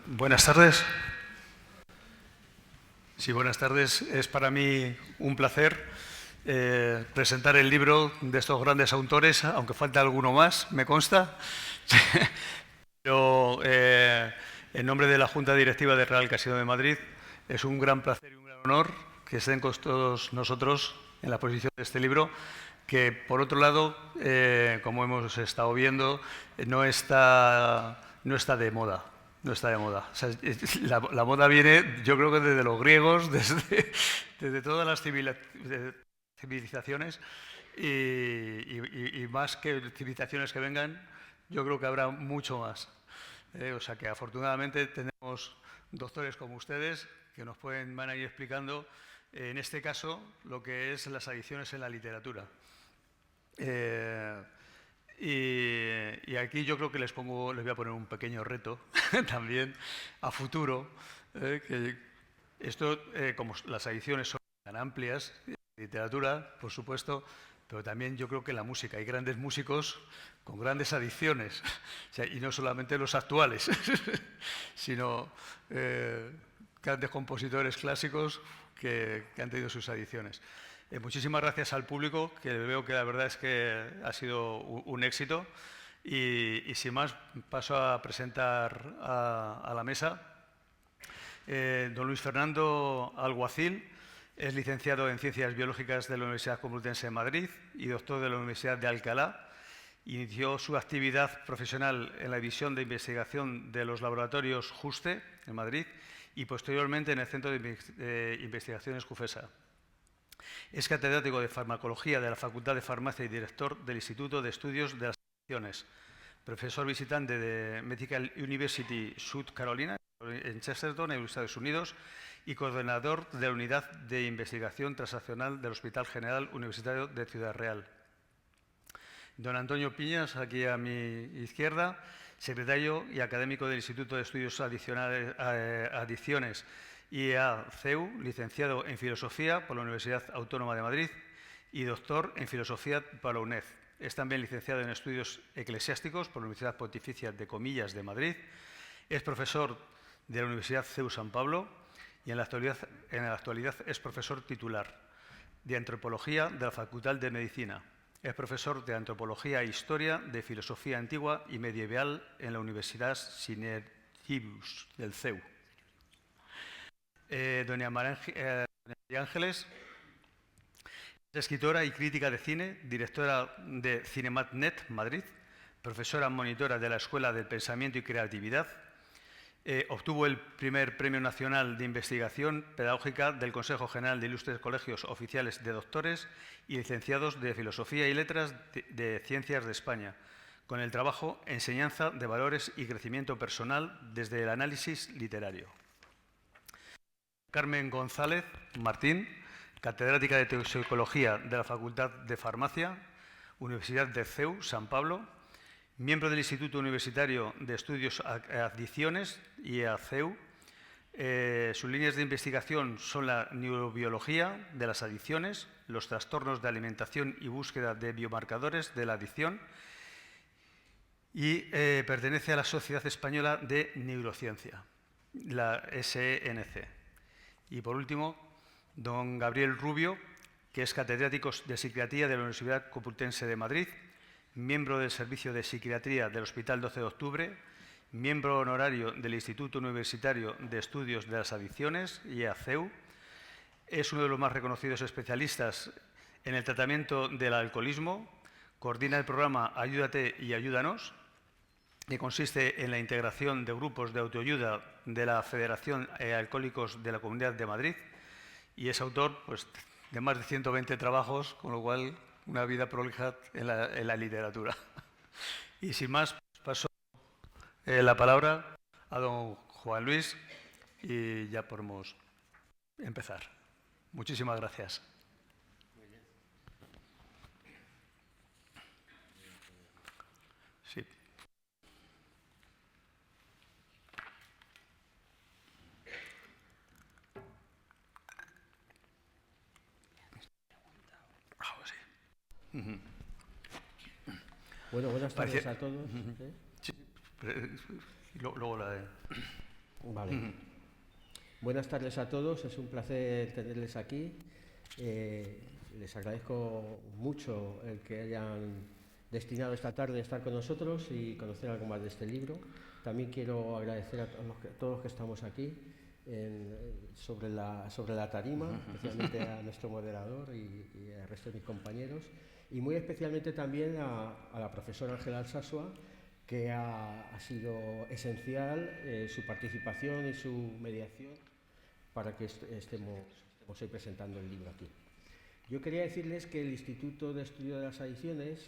Buenas tardes. Sí, buenas tardes. Es para mí un placer presentar el libro de estos grandes autores, aunque falta alguno más, me consta. Pero en nombre de la Junta Directiva de Real Casino de Madrid, es un gran placer y un gran honor que estén con todos nosotros en la exposición de este libro, que por otro lado, como hemos estado viendo, no está de moda. No está de moda. O sea, la moda viene, yo creo que desde los griegos, desde todas las civilizaciones y más que civilizaciones que vengan, yo creo que habrá mucho más. O sea que afortunadamente tenemos doctores como ustedes que nos van a ir explicando, en este caso, lo que es las adicciones en la literatura. Y aquí yo creo que les voy a poner un pequeño reto también a futuro, que esto, como las adicciones son tan amplias, literatura, por supuesto, pero también yo creo que la música, hay grandes músicos con grandes adicciones, o sea, y no solamente los actuales, sino grandes compositores clásicos que han tenido sus adicciones. Muchísimas gracias al público, que veo que la verdad es que ha sido un éxito. Y sin más, paso a presentar a la mesa. Don Luis Fernando Alguacil es licenciado en Ciencias Biológicas de la Universidad Complutense de Madrid y doctor de la Universidad de Alcalá. Inició su actividad profesional en la División de Investigación de los Laboratorios Juste, en Madrid, y posteriormente en el Centro de Investigaciones CUFESA. Es catedrático de Farmacología de la Facultad de Farmacia y director del Instituto de Estudios de las Adicciones. Profesor visitante de Medical University South Carolina, en Chesterton, en los Estados Unidos, y coordinador de la Unidad de Investigación Transaccional del Hospital General Universitario de Ciudad Real. Don Antonio Piñas, aquí a mi izquierda, secretario y académico del Instituto de Estudios Adicciones IACEU, licenciado en Filosofía por la Universidad Autónoma de Madrid y doctor en Filosofía por la UNED. Es también licenciado en Estudios Eclesiásticos por la Universidad Pontificia de Comillas de Madrid. Es profesor de la Universidad CEU San Pablo y en la actualidad es profesor titular de Antropología de la Facultad de Medicina. Es profesor de Antropología e Historia de Filosofía Antigua y Medieval en la Universidad Synergibus del CEU. Doña María Ángeles es escritora y crítica de cine, directora de Cinematnet Madrid, profesora monitora de la Escuela del Pensamiento y Creatividad. Obtuvo el primer Premio Nacional de Investigación Pedagógica del Consejo General de Ilustres Colegios Oficiales de Doctores y Licenciados de Filosofía y Letras de Ciencias de España, con el trabajo Enseñanza de Valores y Crecimiento Personal desde el Análisis Literario. Carmen González Martín, catedrática de Toxicología de la Facultad de Farmacia, Universidad de CEU San Pablo, miembro del Instituto Universitario de Estudios Adicciones, IACEU. Sus líneas de investigación son la neurobiología de las adicciones, los trastornos de alimentación y búsqueda de biomarcadores de la adicción, y pertenece a la Sociedad Española de Neurociencia, la SNC. Y por último, don Gabriel Rubio, que es catedrático de Psiquiatría de la Universidad Complutense de Madrid, miembro del Servicio de Psiquiatría del Hospital 12 de Octubre, miembro honorario del Instituto Universitario de Estudios de las Adicciones, IACEU. Es uno de los más reconocidos especialistas en el tratamiento del alcoholismo. Coordina el programa Ayúdate y Ayúdanos, que consiste en la integración de grupos de autoayuda de la Federación Alcohólicos de la Comunidad de Madrid, y es autor, pues, de más de 120 trabajos, con lo cual una vida prolija en la literatura. Y sin más, paso la palabra a don Juan Luis y ya podemos empezar. Muchísimas gracias. Sí. Bueno, buenas tardes a todos. Sí, luego la de... Vale. Buenas tardes a todos, es un placer tenerles aquí. Les agradezco mucho el que hayan destinado esta tarde a estar con nosotros y conocer algo más de este libro. También quiero agradecer a todos los que estamos aquí sobre la tarima, especialmente a nuestro moderador y al resto de mis compañeros, y muy especialmente también a la profesora Ángela Alsasua, que ha sido esencial su participación y su mediación para que estemos hoy presentando el libro aquí. Yo quería decirles que el Instituto de Estudio de las Adicciones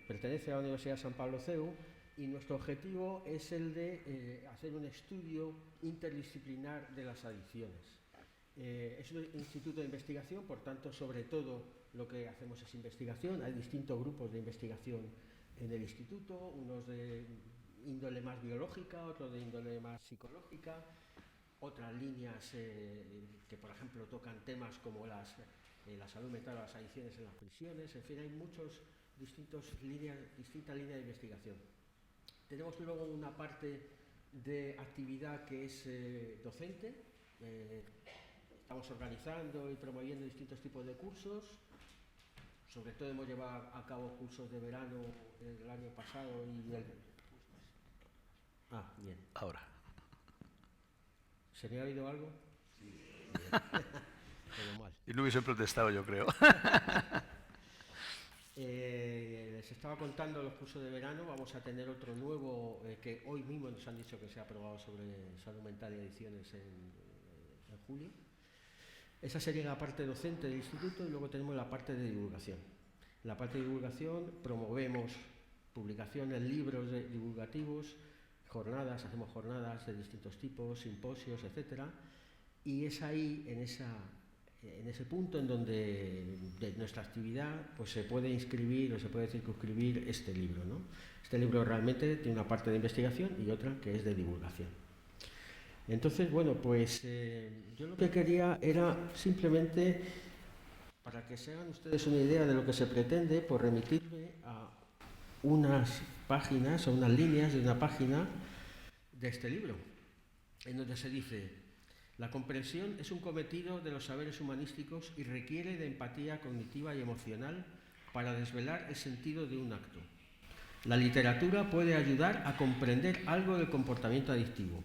pertenece a la Universidad San Pablo CEU y nuestro objetivo es el de hacer un estudio interdisciplinar de las adicciones. Es un instituto de investigación, por tanto, sobre todo lo que hacemos es investigación. Hay distintos grupos de investigación en el instituto, unos de índole más biológica, otros de índole más psicológica, otras líneas que, por ejemplo, tocan temas como la salud mental o las adicciones en las prisiones. En fin, hay distintas líneas de investigación. Tenemos luego una parte de actividad que es docente. Estamos organizando y promoviendo distintos tipos de cursos. Sobre todo hemos llevado a cabo cursos de verano el año pasado y el... bien. Ahora. ¿Se me ha oído algo? Sí. Todo mal. Y no hubiese protestado, yo creo. Les estaba contando los cursos de verano. Vamos a tener otro nuevo que hoy mismo nos han dicho que se ha aprobado sobre salud mental y adicciones en julio. Esa sería la parte docente del instituto y luego tenemos la parte de divulgación. En la parte de divulgación promovemos publicaciones, libros divulgativos, hacemos jornadas de distintos tipos, simposios, etcétera, y es ahí, en ese punto en donde de nuestra actividad pues se puede inscribir o se puede circunscribir este libro, ¿no? Este libro realmente tiene una parte de investigación y otra que es de divulgación. Entonces, bueno, pues yo lo que quería era simplemente, para que se hagan ustedes una idea de lo que se pretende, pues remitirme a unas páginas o unas líneas de una página de este libro, en donde se dice: la comprensión es un cometido de los saberes humanísticos y requiere de empatía cognitiva y emocional para desvelar el sentido de un acto. La literatura puede ayudar a comprender algo del comportamiento adictivo.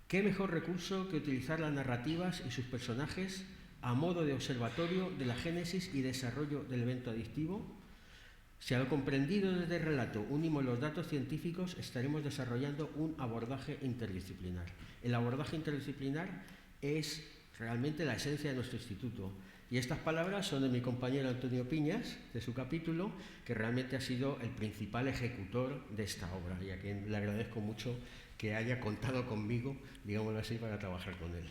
¿Qué mejor recurso que utilizar las narrativas y sus personajes a modo de observatorio de la génesis y desarrollo del evento adictivo? Si a lo comprendido desde el relato unimos los datos científicos, estaremos desarrollando un abordaje interdisciplinar. El abordaje interdisciplinar es realmente la esencia de nuestro instituto. Y estas palabras son de mi compañero Antonio Piñas, de su capítulo, que realmente ha sido el principal ejecutor de esta obra y a quien le agradezco mucho que haya contado conmigo, digámoslo así, para trabajar con él.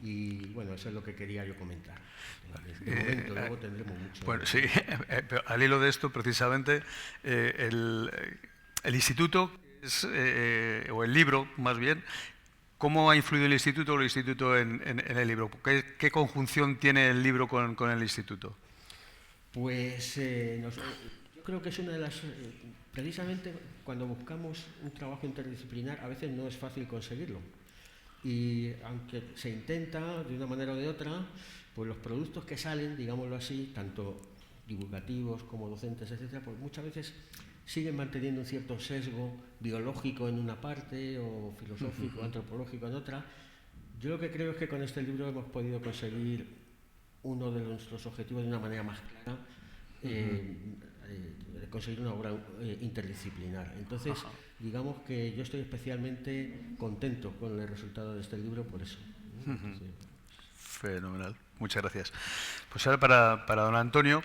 Y bueno, eso es lo que quería yo comentar. De momento, luego tendremos mucho. Bueno, sí, pero al hilo de esto, precisamente, el instituto, o el libro, más bien, ¿cómo ha influido el instituto o el instituto en el libro? ¿Qué conjunción tiene el libro con el instituto? Pues yo creo que es una de las... precisamente cuando buscamos un trabajo interdisciplinar, a veces no es fácil conseguirlo. Y aunque se intenta de una manera o de otra, pues los productos que salen, digámoslo así, tanto divulgativos como docentes, etcétera, pues muchas veces siguen manteniendo un cierto sesgo biológico en una parte o filosófico, antropológico en otra. Yo lo que creo es que con este libro hemos podido conseguir uno de nuestros objetivos de una manera más clara, conseguir una obra interdisciplinar. Entonces, digamos que yo estoy especialmente contento con el resultado de este libro por eso. Entonces, fenomenal, muchas gracias. Pues ahora para don Antonio,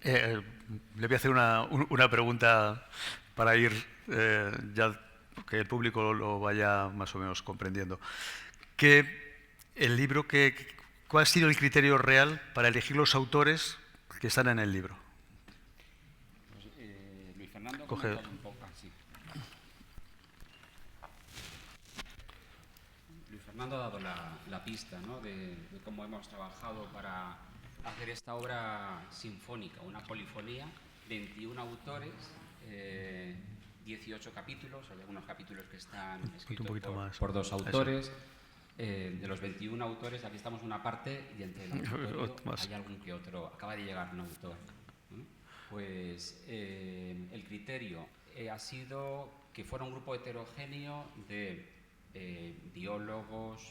le voy a hacer una pregunta para ir ya que el público lo vaya más o menos comprendiendo. ¿Cuál ha sido el criterio real para elegir los autores que están en el libro? Pues, Luis Fernando ha Coge. comentado un poco así. Luis Fernando ha dado la pista, ¿no?, de cómo hemos trabajado para hacer esta obra sinfónica, una polifonía, 21 autores 18 capítulos, hay algunos capítulos que están Un escritos poquito más. por 2 autores. De los 21 autores, aquí estamos una parte y entre el auditorio hay algún que otro. Acaba de llegar un autor. Pues el criterio ha sido que fuera un grupo heterogéneo de biólogos,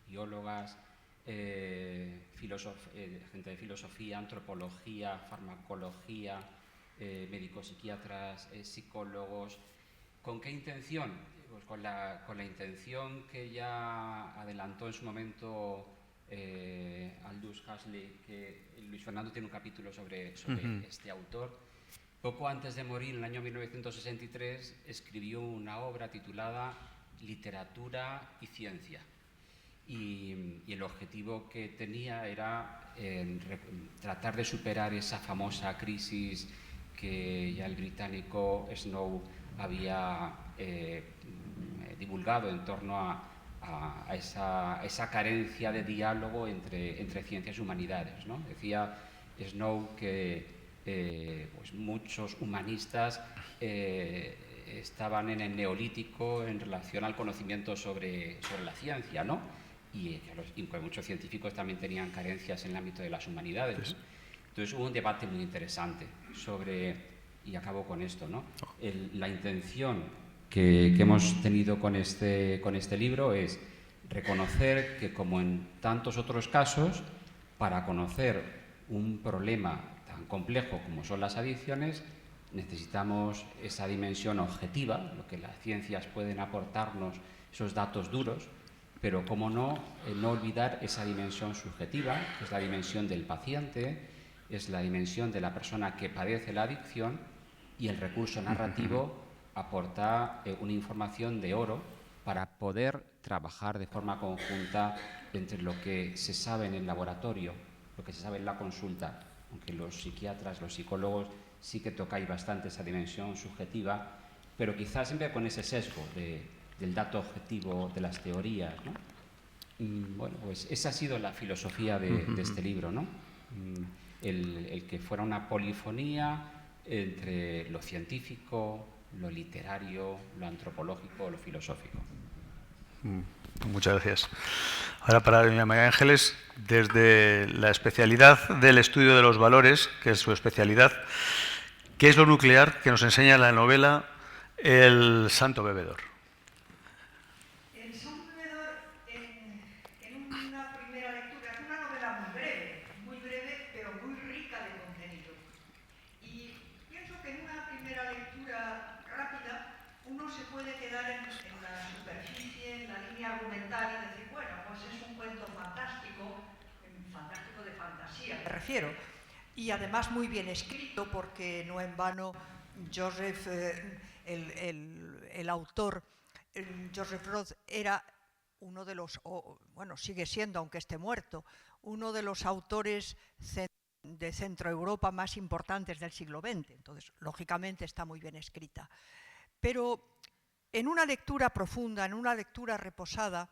biólogas, gente de filosofía, antropología, farmacología, médicos psiquiatras, psicólogos. ¿Con qué intención? Pues con la intención que ya adelantó en su momento Aldous Huxley, que Luis Fernando tiene un capítulo sobre este autor. Poco antes de morir, en el año 1963, escribió una obra titulada Literatura y Ciencia. Y el objetivo que tenía era tratar de superar esa famosa crisis que ya el británico Snow había divulgado en torno a esa carencia de diálogo entre ciencias y humanidades, ¿no? Decía Snow que pues muchos humanistas estaban en el neolítico en relación al conocimiento sobre la ciencia, ¿no? Y que muchos científicos también tenían carencias en el ámbito de las humanidades, ¿no? Entonces hubo un debate muy interesante sobre, y acabo con esto, ¿no? La intención que hemos tenido con este libro es reconocer que, como en tantos otros casos, para conocer un problema tan complejo como son las adicciones, necesitamos esa dimensión objetiva, lo que las ciencias pueden aportarnos, esos datos duros, pero cómo no olvidar esa dimensión subjetiva, que es la dimensión del paciente, es la dimensión de la persona que padece la adicción, y el recurso narrativo aporta una información de oro para poder trabajar de forma conjunta entre lo que se sabe en el laboratorio, lo que se sabe en la consulta, aunque los psiquiatras, los psicólogos sí que tocáis bastante esa dimensión subjetiva, pero quizás siempre con ese sesgo del dato objetivo de las teorías, ¿no? Bueno, pues esa ha sido la filosofía de este libro, ¿no? El que fuera una polifonía entre lo científico, lo literario, lo antropológico, lo filosófico. Muchas gracias. Ahora, para doña María Ángeles, desde la especialidad del estudio de los valores, que es su especialidad, ¿qué es lo nuclear que nos enseña la novela El Santo Bebedor? El Santo Bebedor, en una primera lectura, es una novela muy breve, pero muy rica de contenido. Y pienso que en una primera lectura rápida uno se puede quedar en la superficie, en la línea argumental y decir, bueno, pues es un cuento fantástico de fantasía, me refiero. Y además muy bien escrito, porque no en vano Joseph, el autor, Joseph Roth, era uno de los, bueno, sigue siendo, aunque esté muerto, uno de los autores de Centroeuropa más importantes del siglo XX. Entonces, lógicamente, está muy bien escrita. Pero en una lectura profunda, en una lectura reposada,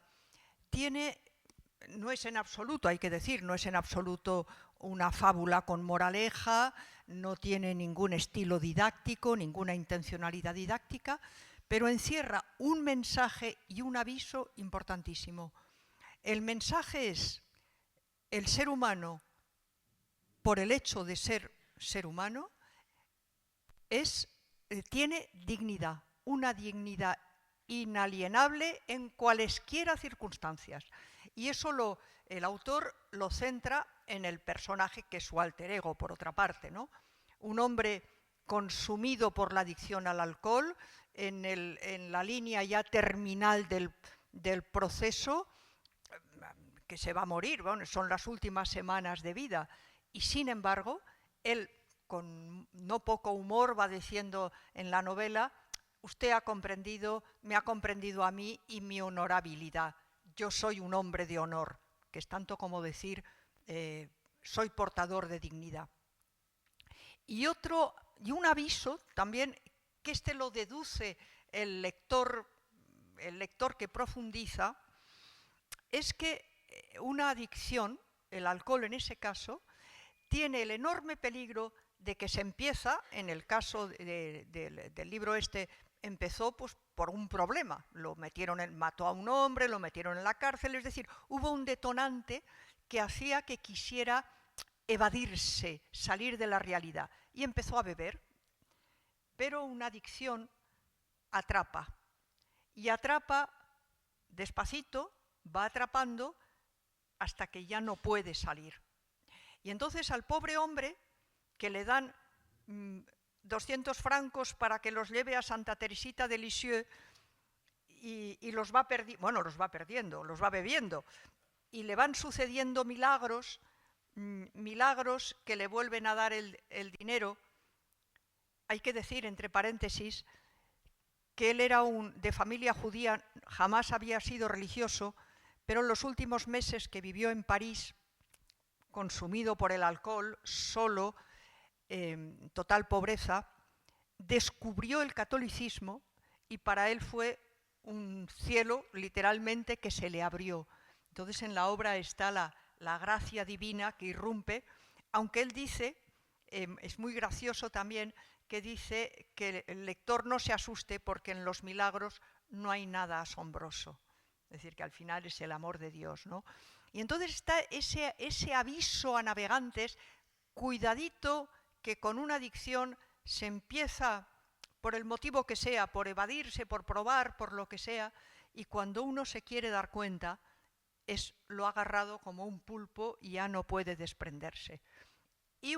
no es en absoluto, hay que decir, no es en absoluto una fábula con moraleja, no tiene ningún estilo didáctico, ninguna intencionalidad didáctica, pero encierra un mensaje y un aviso importantísimo. El mensaje es: el ser humano, por el hecho de ser ser humano, tiene dignidad, una dignidad inalienable en cualesquiera circunstancias. Y eso el autor lo centra en el personaje, que es su alter ego, por otra parte, ¿no? Un hombre consumido por la adicción al alcohol, en la línea ya terminal del proceso, que se va a morir, bueno, son las últimas semanas de vida, y sin embargo, él, con no poco humor, va diciendo en la novela: usted me ha comprendido a mí y mi honorabilidad. Yo soy un hombre de honor, que es tanto como decir, soy portador de dignidad. Y un aviso también, que lo deduce el lector que profundiza, es que una adicción, el alcohol en ese caso, tiene el enorme peligro de que se empieza, en el caso del libro empezó pues, por un problema. Mató a un hombre, lo metieron en la cárcel, es decir, hubo un detonante que hacía que quisiera evadirse, salir de la realidad, y empezó a beber. Pero una adicción atrapa, y atrapa despacito, va atrapando hasta que ya no puede salir. Y entonces al pobre hombre, que le dan 200 francos para que los lleve a Santa Teresita de Lisieux, y los va perdiendo, los va bebiendo, y le van sucediendo milagros que le vuelven a dar el dinero. Hay que decir, entre paréntesis, que él era de familia judía, jamás había sido religioso, pero en los últimos meses que vivió en París, consumido por el alcohol, solo, total pobreza, descubrió el catolicismo y para él fue un cielo literalmente que se le abrió. Entonces en la obra está la gracia divina que irrumpe, aunque él dice, es muy gracioso también, que dice que el lector no se asuste porque en los milagros no hay nada asombroso. Es decir, que al final es el amor de Dios, ¿no? Y entonces está ese aviso a navegantes, cuidadito, que con una adicción se empieza, por el motivo que sea, por evadirse, por probar, por lo que sea, y cuando uno se quiere dar cuenta, lo ha agarrado como un pulpo y ya no puede desprenderse. Y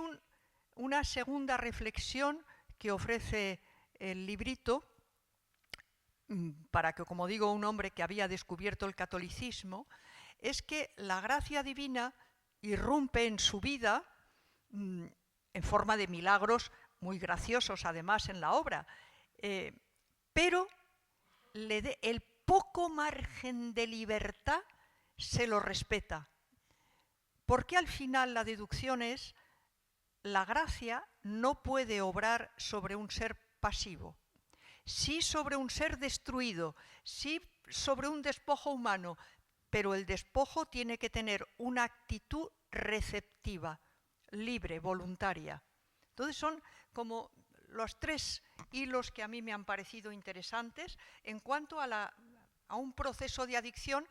una segunda reflexión que ofrece el librito, para que, como digo, un hombre que había descubierto el catolicismo, es que la gracia divina irrumpe en su vida en forma de milagros muy graciosos, además, en la obra, pero el poco margen de libertad se lo respeta, porque al final la deducción es: la gracia no puede obrar sobre un ser pasivo, sí sobre un ser destruido, sí sobre un despojo humano, pero el despojo tiene que tener una actitud receptiva, libre, voluntaria. Entonces son como los tres hilos que a mí me han parecido interesantes en cuanto a un proceso de adicción,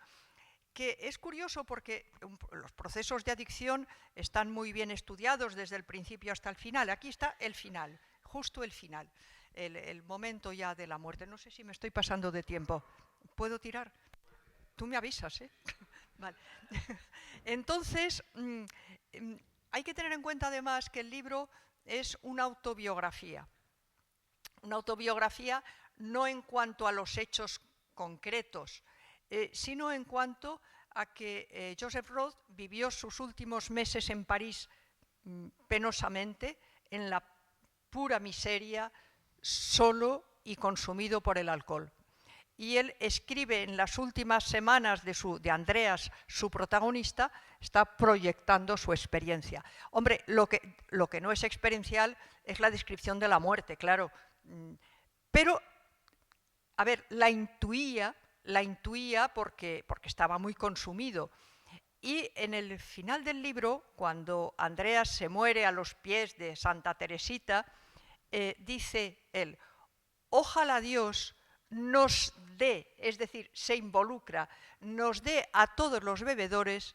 que es curioso porque los procesos de adicción están muy bien estudiados desde el principio hasta el final. Aquí está el final, justo el final, el momento ya de la muerte. No sé si me estoy pasando de tiempo. ¿Puedo tirar? Tú me avisas, ¿eh? Vale. Entonces, hay que tener en cuenta además que el libro es una autobiografía. Una autobiografía no en cuanto a los hechos concretos, sino en cuanto a que Joseph Roth vivió sus últimos meses en París penosamente, en la pura miseria, solo y consumido por el alcohol. Y él escribe en las últimas semanas de Andreas, su protagonista, está proyectando su experiencia. Hombre, lo que no es experiencial es la descripción de la muerte, claro. Pero, a ver, la intuía porque estaba muy consumido. Y en el final del libro, cuando Andreas se muere a los pies de Santa Teresita, dice él: ojalá Dios nos dé, es decir, se involucra, nos dé a todos los bebedores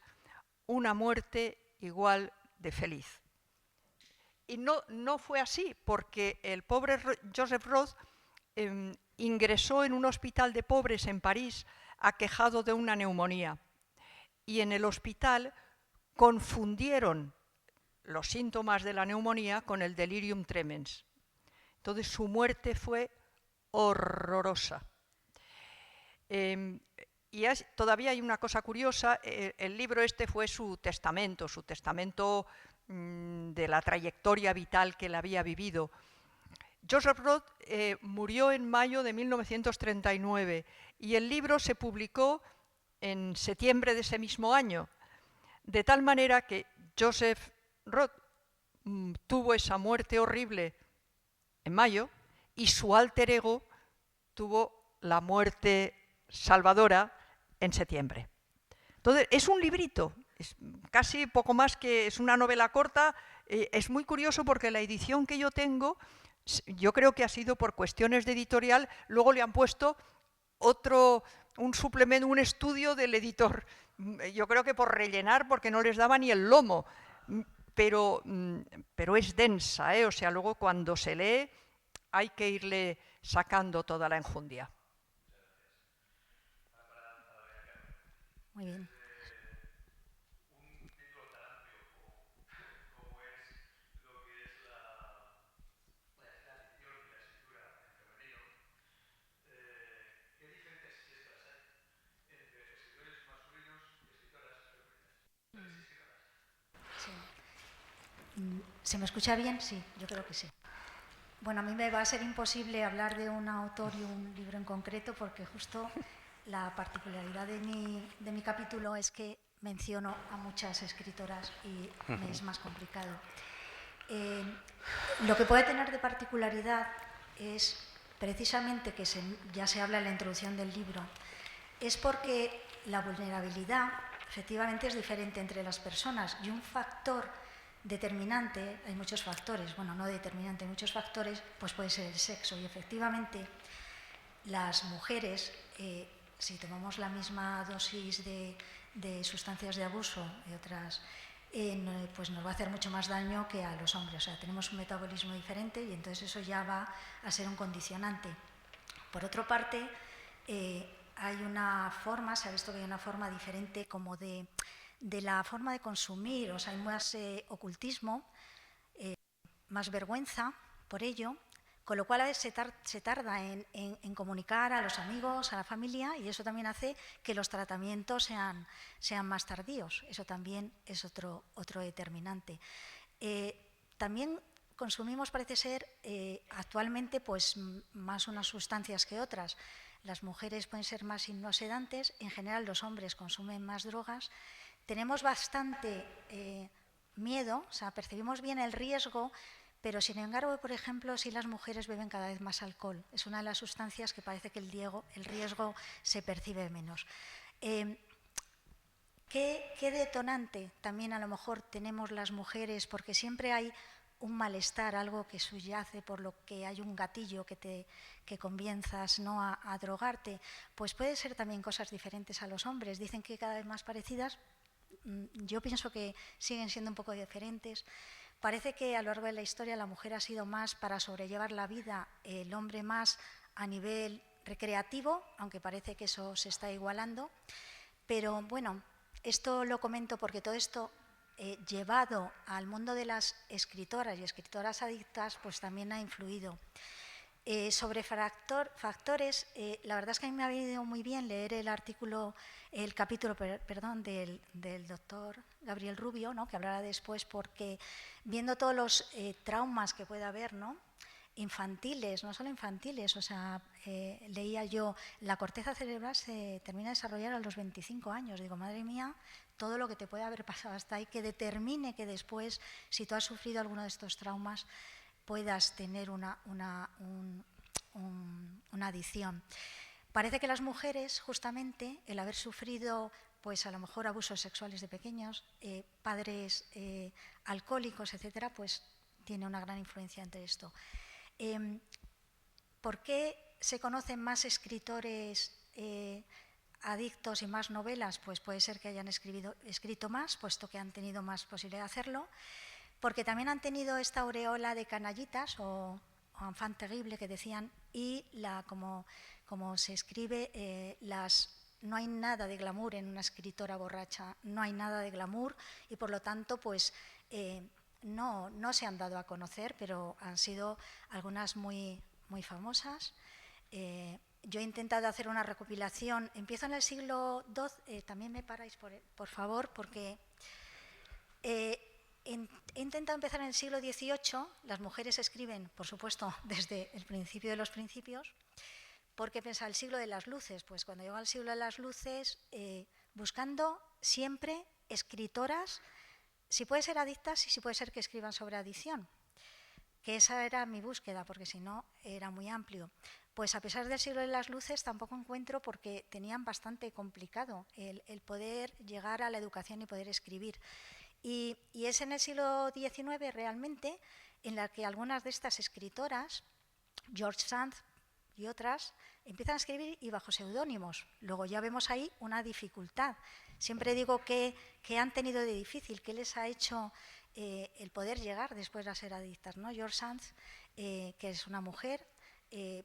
una muerte igual de feliz. Y no fue así, porque el pobre Joseph Roth ingresó en un hospital de pobres en París aquejado de una neumonía. Y en el hospital confundieron los síntomas de la neumonía con el delirium tremens. Entonces su muerte fue horrorosa. Todavía hay una cosa curiosa, el libro este fue su testamento de la trayectoria vital que él había vivido. Joseph Roth murió en mayo de 1939 y el libro se publicó en septiembre de ese mismo año, de tal manera que Joseph Roth tuvo esa muerte horrible en mayo y su alter ego tuvo la muerte salvadora en septiembre. Entonces, es un librito, es casi poco más que es una novela corta. Es muy curioso porque la edición que yo tengo Yo creo que ha sido por cuestiones de editorial, luego le han puesto un suplemento, un estudio del editor. Yo creo que por rellenar, porque no les daba ni el lomo. Pero es densa, ¿eh? O sea, luego cuando se lee hay que irle sacando toda la enjundia. Muy bien. ¿Se me escucha bien? Sí, yo creo que sí. Bueno, a mí me va a ser imposible hablar de un autor y un libro en concreto porque justo la particularidad de mi capítulo es que menciono a muchas escritoras y me es más complicado. Lo que puede tener de particularidad es precisamente que ya se habla en la introducción del libro, es porque la vulnerabilidad efectivamente es diferente entre las personas y un factor determinante, hay muchos factores, bueno, no determinante, hay muchos factores, pues puede ser el sexo. Y efectivamente, las mujeres, si tomamos la misma dosis de sustancias de abuso y otras, pues nos va a hacer mucho más daño que a los hombres. O sea, tenemos un metabolismo diferente y entonces eso ya va a ser un condicionante. Por otra parte, hay una forma, se ha visto que hay una forma diferente como de la forma de consumir, o sea, hay más ocultismo, más vergüenza por ello, con lo cual a veces se tarda en comunicar a los amigos, a la familia, y eso también hace que los tratamientos sean más tardíos. Eso también es otro determinante. También consumimos, parece ser, actualmente pues, más unas sustancias que otras. Las mujeres pueden ser más hipnosedantes, en general los hombres consumen más drogas. Tenemos bastante miedo, o sea, percibimos bien el riesgo, pero sin embargo, por ejemplo, si las mujeres beben cada vez más alcohol, es una de las sustancias que parece que el riesgo se percibe menos. ¿Qué detonante también a lo mejor tenemos las mujeres? Porque siempre hay un malestar, algo que subyace, por lo que hay un gatillo que comienzas, ¿no?, a drogarte. Pues puede ser también cosas diferentes a los hombres. Dicen que cada vez más parecidas. Yo pienso que siguen siendo un poco diferentes. Parece que a lo largo de la historia la mujer ha sido más para sobrellevar la vida, el hombre más a nivel recreativo, aunque parece que eso se está igualando. Pero bueno, esto lo comento porque todo esto llevado al mundo de las escritoras y escritoras adictas, pues también ha influido. Sobre factores, la verdad es que a mí me ha venido muy bien leer el capítulo del doctor Gabriel Rubio, ¿no?, que hablará después, porque viendo todos los traumas que puede haber, ¿no?, infantiles, no solo infantiles, o sea, leía yo, la corteza cerebral se termina de desarrollar a los 25 años. Digo, madre mía, todo lo que te puede haber pasado hasta ahí, que determine que después, si tú has sufrido alguno de estos traumas, puedas tener una adicción. Parece que las mujeres, justamente, el haber sufrido, pues a lo mejor abusos sexuales de pequeños, padres alcohólicos, etcétera, pues tiene una gran influencia entre esto. ¿Por qué se conocen más escritores adictos y más novelas? Pues puede ser que hayan escrito más, puesto que han tenido más posibilidad de hacerlo, porque también han tenido esta aureola de canallitas o enfant terrible que decían, y como se escribe, no hay nada de glamour en una escritora borracha, no hay nada de glamour, y por lo tanto pues no se han dado a conocer, pero han sido algunas muy, muy famosas. Yo he intentado hacer una recopilación, empiezo en el siglo XII, también me paráis por favor, porque he intentado empezar en el siglo XVIII. Las mujeres escriben, por supuesto, desde el principio de los principios, porque pensaba el siglo de las luces. Pues cuando llegó al siglo de las luces, buscando siempre escritoras, si puede ser adictas y si puede ser que escriban sobre adicción, que esa era mi búsqueda, porque si no era muy amplio. Pues a pesar del siglo de las luces tampoco encuentro, porque tenían bastante complicado el poder llegar a la educación y poder escribir. Y es en el siglo XIX realmente en la que algunas de estas escritoras, George Sand y otras, empiezan a escribir y bajo seudónimos. Luego ya vemos ahí una dificultad. Siempre digo que han tenido de difícil, que les ha hecho el poder llegar después a ser adictas, ¿no? George Sand, que es una mujer,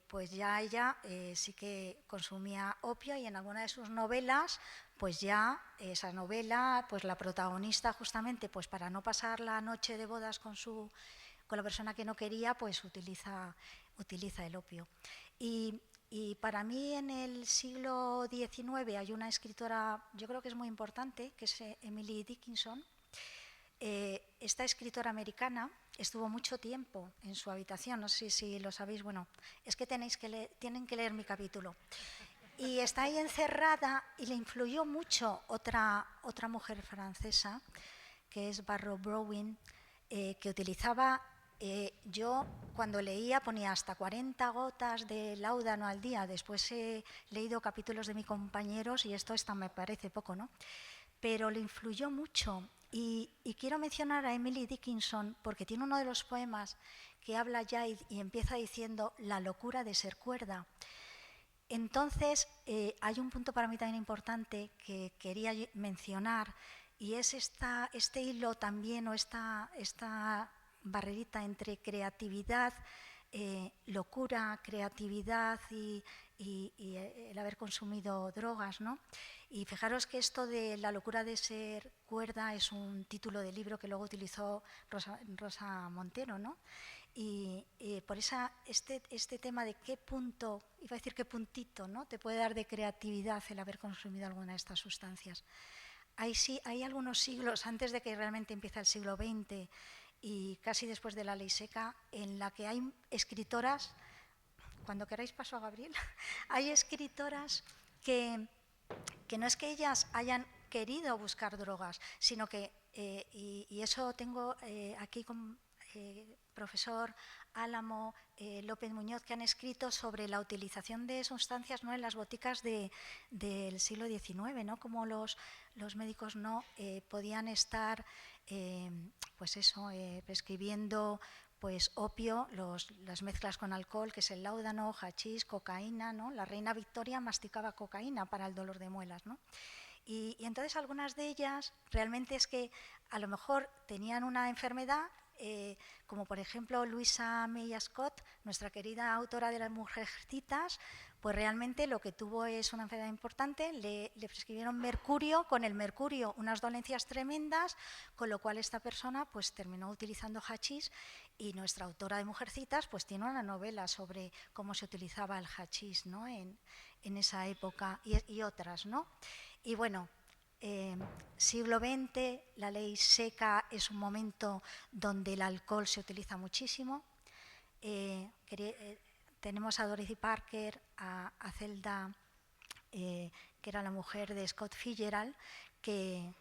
pues ya ella sí que consumía opio, y en alguna de sus novelas, pues ya esa novela, pues la protagonista justamente, pues para no pasar la noche de bodas con la persona que no quería, pues utiliza el opio. Y para mí en el siglo XIX hay una escritora, yo creo que es muy importante, que es Emily Dickinson. Esta escritora americana estuvo mucho tiempo en su habitación, no sé si lo sabéis, bueno, es que tienen que leer mi capítulo. Y está ahí encerrada, y le influyó mucho otra mujer francesa, que es Barrow Browning, que utilizaba, yo cuando leía ponía hasta 40 gotas de láudano al día. Después he leído capítulos de mis compañeros y esto me parece poco, ¿no? Pero le influyó mucho. Y quiero mencionar a Emily Dickinson porque tiene uno de los poemas que habla ya y empieza diciendo la locura de ser cuerda. Entonces, hay un punto para mí también importante que quería mencionar, y es este hilo también, o esta barrerita entre creatividad, locura, creatividad y el haber consumido drogas, ¿no? Y fijaros que esto de la locura de ser cuerda es un título de libro que luego utilizó Rosa Montero, ¿no? Y por este tema de qué punto, iba a decir qué puntito, ¿no?, te puede dar de creatividad el haber consumido alguna de estas sustancias. Hay algunos siglos antes de que realmente empiece el siglo XX y casi después de la ley seca, en la que hay escritoras, cuando queráis paso a Gabriel, hay escritoras que no es que ellas hayan querido buscar drogas, sino que, y eso tengo aquí con profesor Álamo, López Muñoz, que han escrito sobre la utilización de sustancias, ¿no?, en las boticas del siglo XIX, ¿no?, como los médicos no podían estar prescribiendo pues opio, las mezclas con alcohol, que es el láudano, hachís, cocaína, ¿no? La reina Victoria masticaba cocaína para el dolor de muelas, ¿no? Y entonces algunas de ellas realmente es que a lo mejor tenían una enfermedad, como por ejemplo Louisa May Scott, nuestra querida autora de las Mujercitas, pues realmente lo que tuvo es una enfermedad importante, le prescribieron mercurio, con el mercurio unas dolencias tremendas, con lo cual esta persona pues terminó utilizando hachís, y nuestra autora de Mujercitas pues tiene una novela sobre cómo se utilizaba el hachís, ¿no?, en esa época, y otras, ¿no? Y bueno, siglo XX, la ley seca es un momento donde el alcohol se utiliza muchísimo. Tenemos a Dorothy Parker, a Zelda, que era la mujer de Scott Fitzgerald, que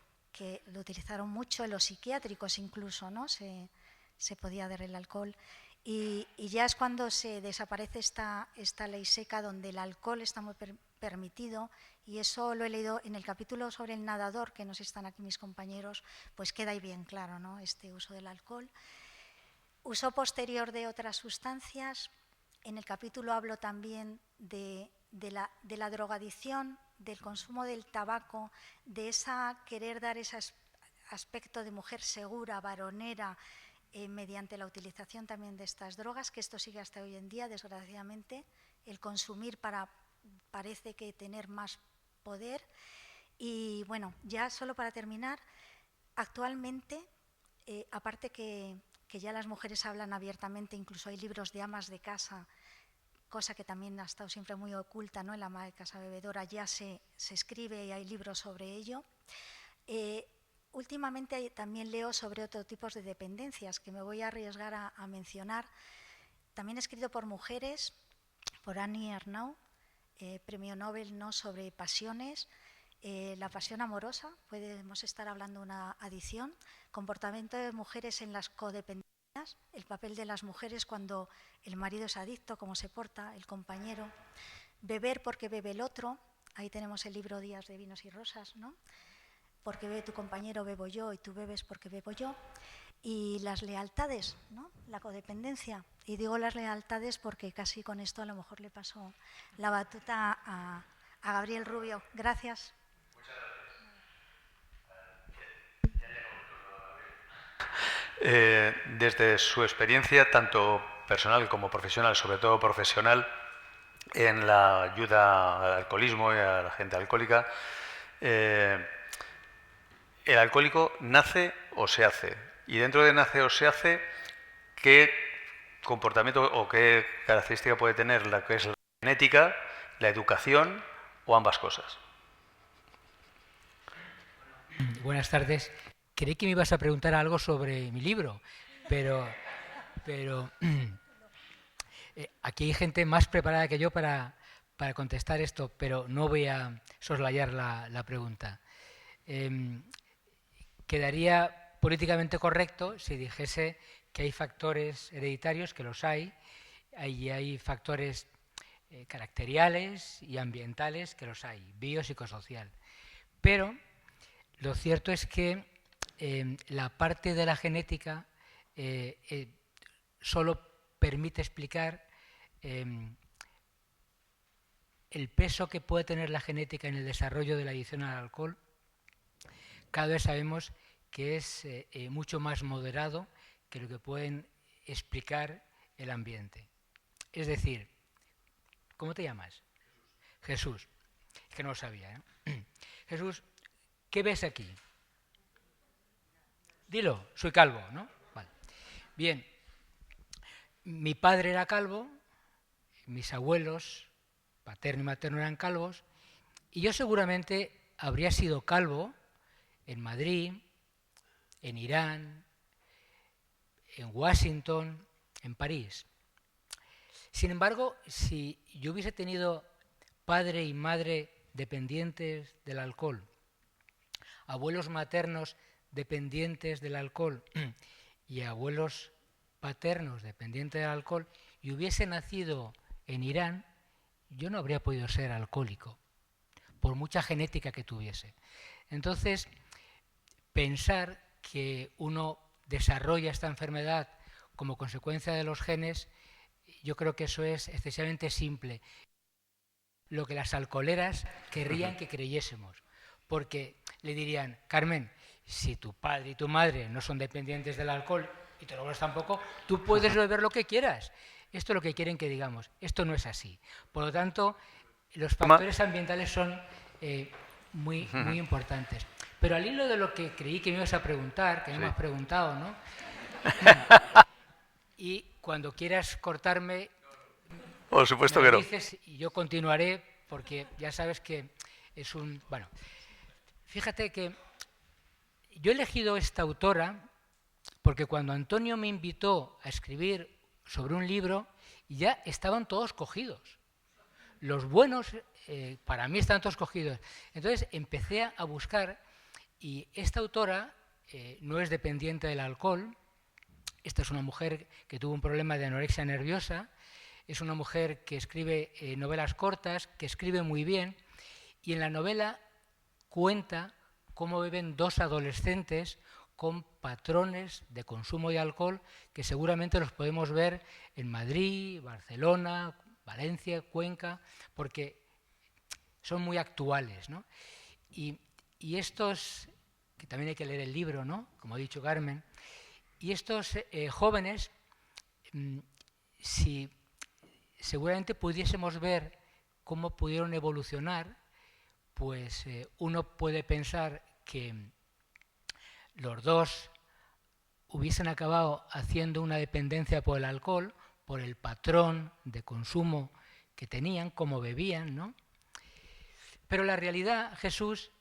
lo utilizaron mucho en los psiquiátricos incluso, ¿no? Se podía dar el alcohol. Y ya es cuando se desaparece esta ley seca, donde el alcohol está muy permitido, y eso lo he leído en el capítulo sobre el nadador, que no sé si están aquí mis compañeros, pues queda ahí bien claro, ¿no?, este uso del alcohol. Uso posterior de otras sustancias. En el capítulo hablo también de la drogadicción, del consumo del tabaco, de querer dar ese aspecto de mujer segura, varonera, mediante la utilización también de estas drogas, que esto sigue hasta hoy en día, desgraciadamente, el consumir parece que tener más poder. Y bueno, ya solo para terminar, actualmente, aparte que ya las mujeres hablan abiertamente, incluso hay libros de amas de casa, cosa que también ha estado siempre muy oculta, ¿no?, el ama de casa bebedora, ya se escribe y hay libros sobre ello. Últimamente también leo sobre otros tipos de dependencias, que me voy a arriesgar a mencionar, también escrito por mujeres, por Annie Ernaux, premio Nobel, ¿no?, sobre pasiones, la pasión amorosa, podemos estar hablando de una adicción, comportamiento de mujeres en las codependencias, el papel de las mujeres cuando el marido es adicto, cómo se porta el compañero, beber porque bebe el otro, ahí tenemos el libro Días de vinos y rosas, ¿no?, porque bebe tu compañero, bebo yo, y tú bebes porque bebo yo. Y las lealtades, ¿no? La codependencia. Y digo las lealtades porque casi con esto a lo mejor le paso la batuta a Gabriel Rubio. Gracias. Desde su experiencia, tanto personal como profesional, sobre todo profesional, en la ayuda al alcoholismo y a la gente alcohólica, ¿el alcohólico nace o se hace? Y dentro de nace o se hace, ¿qué comportamiento o qué característica puede tener la que es la genética, la educación o ambas cosas? Buenas tardes. Creí que me ibas a preguntar algo sobre mi libro, pero aquí hay gente más preparada que yo para contestar esto, pero no voy a soslayar la pregunta. Quedaría políticamente correcto si dijese que hay factores hereditarios, que los hay, y hay factores caracteriales y ambientales, que los hay, biopsicosocial. Pero lo cierto es que la parte de la genética solo permite explicar el peso que puede tener la genética en el desarrollo de la adicción al alcohol. Cada vez sabemos que es mucho más moderado que lo que pueden explicar el ambiente. Es decir, ¿cómo te llamas? Jesús. Es que no lo sabía, ¿eh? Jesús, ¿qué ves aquí? Dilo, soy calvo, ¿no? Vale. Bien, mi padre era calvo, mis abuelos, paterno y materno, eran calvos, y yo seguramente habría sido calvo en Madrid, en Irán, en Washington, en París. Sin embargo, si yo hubiese tenido padre y madre dependientes del alcohol, abuelos maternos dependientes del alcohol y abuelos paternos dependientes del alcohol, y hubiese nacido en Irán, yo no habría podido ser alcohólico, por mucha genética que tuviese. Entonces, pensar que uno desarrolla esta enfermedad como consecuencia de los genes, yo creo que eso es excesivamente simple. Lo que las alcoholeras querrían que creyésemos, porque le dirían, Carmen, si tu padre y tu madre no son dependientes del alcohol y tus abuelos tampoco, tú puedes beber lo que quieras. Esto es lo que quieren que digamos. Esto no es así. Por lo tanto, los factores ambientales son muy importantes. Pero al hilo de lo que creí que me ibas a preguntar, que no me has preguntado, ¿no? Y cuando quieras cortarme, por supuesto que no. Dices, y yo continuaré, porque ya sabes que es un... Bueno, fíjate que yo he elegido esta autora porque cuando Antonio me invitó a escribir sobre un libro, ya estaban todos cogidos. Los buenos, para mí, estaban todos cogidos. Entonces empecé a buscar, y esta autora no es dependiente del alcohol. Esta es una mujer que tuvo un problema de anorexia nerviosa. Es una mujer que escribe novelas cortas, que escribe muy bien, y en la novela cuenta cómo viven dos adolescentes con patrones de consumo de alcohol que seguramente los podemos ver en Madrid, Barcelona, Valencia, Cuenca, porque son muy actuales, ¿no? Y estos, que también hay que leer el libro, ¿no? Como ha dicho Carmen, y estos jóvenes, si seguramente pudiésemos ver cómo pudieron evolucionar, pues uno puede pensar que los dos hubiesen acabado haciendo una dependencia por el alcohol, por el patrón de consumo que tenían, cómo bebían, ¿no? Pero la realidad, Jesús,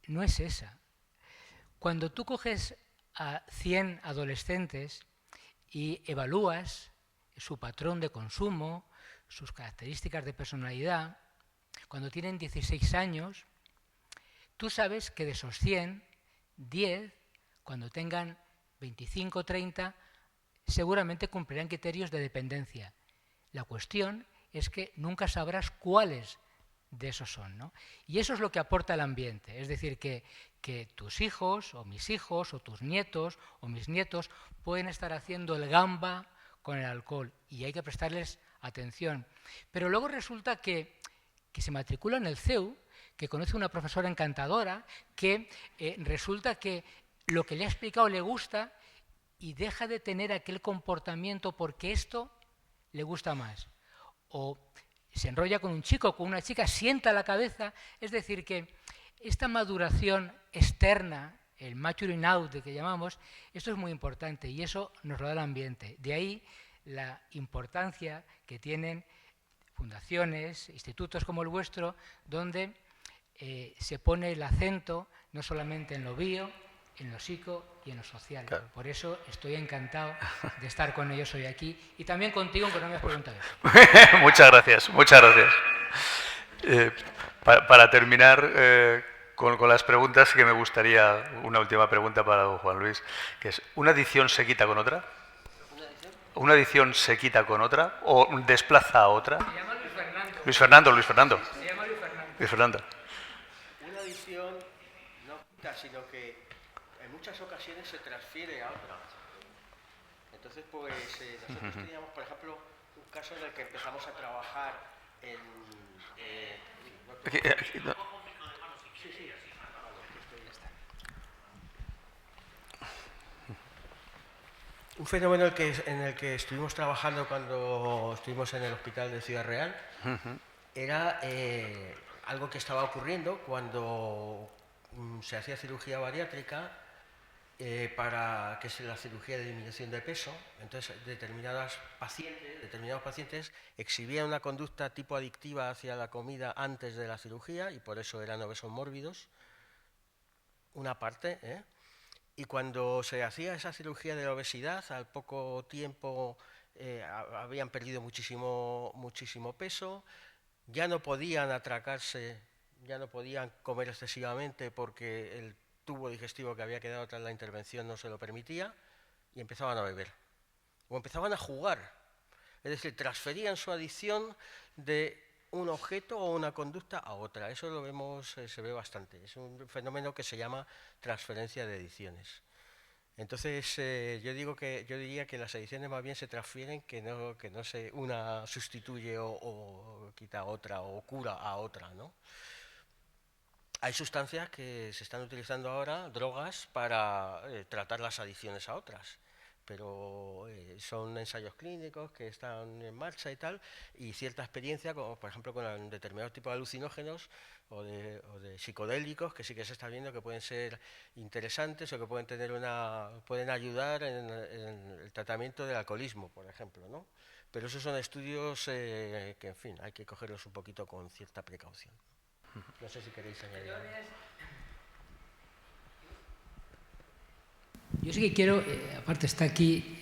no es esa. Cuando tú coges a 100 adolescentes y evalúas su patrón de consumo, sus características de personalidad, cuando tienen 16 años, tú sabes que de esos 100, 10, cuando tengan 25 o 30, seguramente cumplirán criterios de dependencia. La cuestión es que nunca sabrás cuáles de esos son, ¿no? Y eso es lo que aporta el ambiente. Es decir, que que tus hijos o tus nietos o mis nietos pueden estar haciendo el gamba con el alcohol y hay que prestarles atención. Pero luego resulta que se matricula en el CEU, que conoce una profesora encantadora, que resulta que lo que le ha explicado le gusta y deja de tener aquel comportamiento porque esto le gusta más. O se enrolla con un chico o con una chica, sienta la cabeza, es decir, que esta maduración externa, el maturing out que llamamos, esto es muy importante y eso nos lo da el ambiente. De ahí la importancia que tienen fundaciones, institutos como el vuestro, donde se pone el acento no solamente en lo bio, en lo psico y en lo social. Claro. Por eso estoy encantado de estar con ellos hoy aquí y también contigo, aunque no me has preguntado eso. Muchas gracias, muchas gracias. Para terminar con las preguntas, que me gustaría una última pregunta para don Juan Luis, que es, ¿una adicción se quita con otra? ¿Una adicción se quita con otra o desplaza a otra? Se llama Luis Fernando. Luis Fernando, Luis Fernando. Se llama Luis Fernando. Luis Fernando. Una adicción no quita, sino que en muchas ocasiones se transfiere a otra. Entonces, pues nosotros teníamos, por ejemplo, un caso en el que empezamos a trabajar en... Un fenómeno en el que estuvimos trabajando cuando estuvimos en el hospital de Ciudad Real era algo que estaba ocurriendo cuando se hacía cirugía bariátrica para que es la cirugía de disminución de peso. Entonces, determinados pacientes exhibían una conducta tipo adictiva hacia la comida antes de la cirugía y por eso eran obesos mórbidos, una parte, Y cuando se hacía esa cirugía de la obesidad, al poco tiempo habían perdido muchísimo peso, ya no podían atracarse, ya no podían comer excesivamente porque el tubo digestivo que había quedado tras la intervención no se lo permitía y empezaban a beber. O empezaban a jugar, es decir, transferían su adicción de un objeto o una conducta a otra. Eso lo vemos, se ve bastante. Es un fenómeno que se llama transferencia de adicciones. Entonces, yo diría que las adicciones más bien se transfieren, que no se una sustituye o quita a otra o cura a otra, ¿no? Hay sustancias que se están utilizando ahora, drogas, para tratar las adicciones a otras. Pero son ensayos clínicos que están en marcha y tal, y cierta experiencia, como por ejemplo con determinados tipos de alucinógenos o de psicodélicos, que sí que se está viendo que pueden ser interesantes o que pueden ayudar en el tratamiento del alcoholismo, por ejemplo, ¿no? Pero esos son estudios que, en fin, hay que cogerlos un poquito con cierta precaución. No sé si queréis añadir algo. Yo sí que quiero, aparte está aquí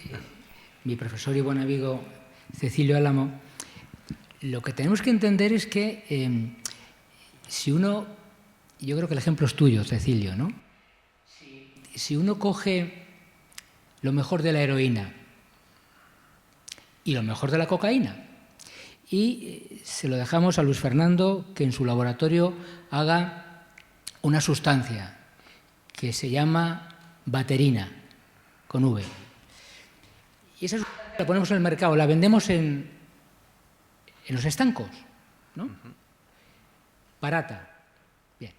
mi profesor y buen amigo Cecilio Álamo, lo que tenemos que entender es que si uno, yo creo que el ejemplo es tuyo, Cecilio, ¿no? Si uno coge lo mejor de la heroína y lo mejor de la cocaína y se lo dejamos a Luis Fernando que en su laboratorio haga una sustancia que se llama baterina, con V. Y esa sustancia la ponemos en el mercado, la vendemos en los estancos, ¿no? Barata. Bien.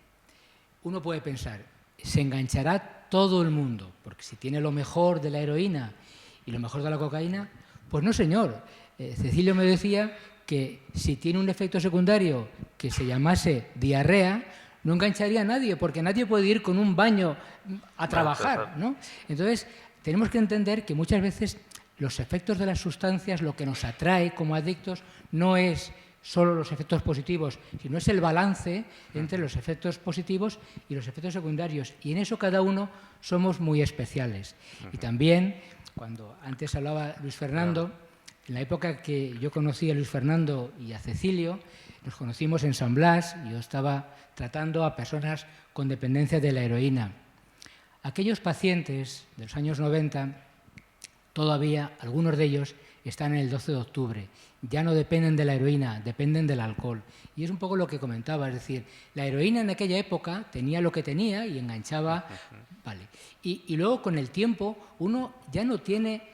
Uno puede pensar, ¿se enganchará todo el mundo? Porque si tiene lo mejor de la heroína y lo mejor de la cocaína, pues no, señor. Cecilio me decía que si tiene un efecto secundario que se llamase diarrea, no engancharía a nadie, porque nadie puede ir con un baño a trabajar, ¿no? Entonces, tenemos que entender que muchas veces los efectos de las sustancias, lo que nos atrae como adictos, no es solo los efectos positivos, sino es el balance entre los efectos positivos y los efectos secundarios. Y en eso cada uno somos muy especiales. Y también, cuando antes hablaba Luis Fernando, en la época que yo conocí a Luis Fernando y a Cecilio, nos conocimos en San Blas y yo estaba tratando a personas con dependencia de la heroína. Aquellos pacientes de los años 90 todavía algunos de ellos están en el 12 de octubre. Ya no dependen de la heroína, dependen del alcohol. Y es un poco lo que comentaba, es decir, la heroína en aquella época tenía lo que tenía y enganchaba. Vale. Y luego con el tiempo uno ya no tiene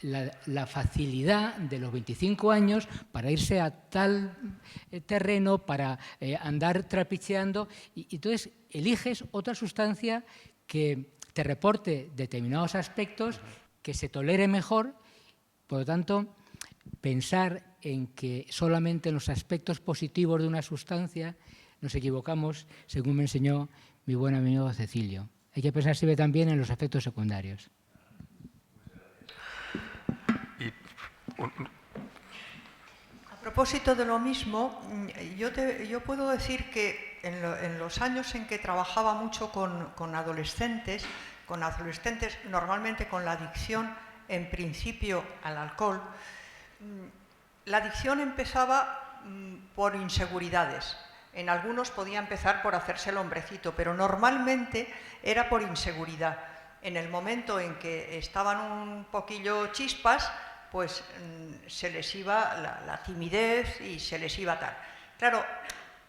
la facilidad de los 25 años para irse a tal terreno, para andar trapicheando, y entonces eliges otra sustancia que te reporte determinados aspectos, que se tolere mejor. Por lo tanto, pensar en que solamente en los aspectos positivos de una sustancia nos equivocamos, según me enseñó mi buen amigo Cecilio. Hay que pensar siempre también en los efectos secundarios. A propósito de lo mismo, yo puedo decir que en los años en que trabajaba mucho con adolescentes normalmente con la adicción, en principio al alcohol, la adicción empezaba por inseguridades. En algunos podía empezar por hacerse el hombrecito, pero normalmente era por inseguridad. En el momento en que estaban un poquillo chispas, pues se les iba la timidez y se les iba tal. Claro,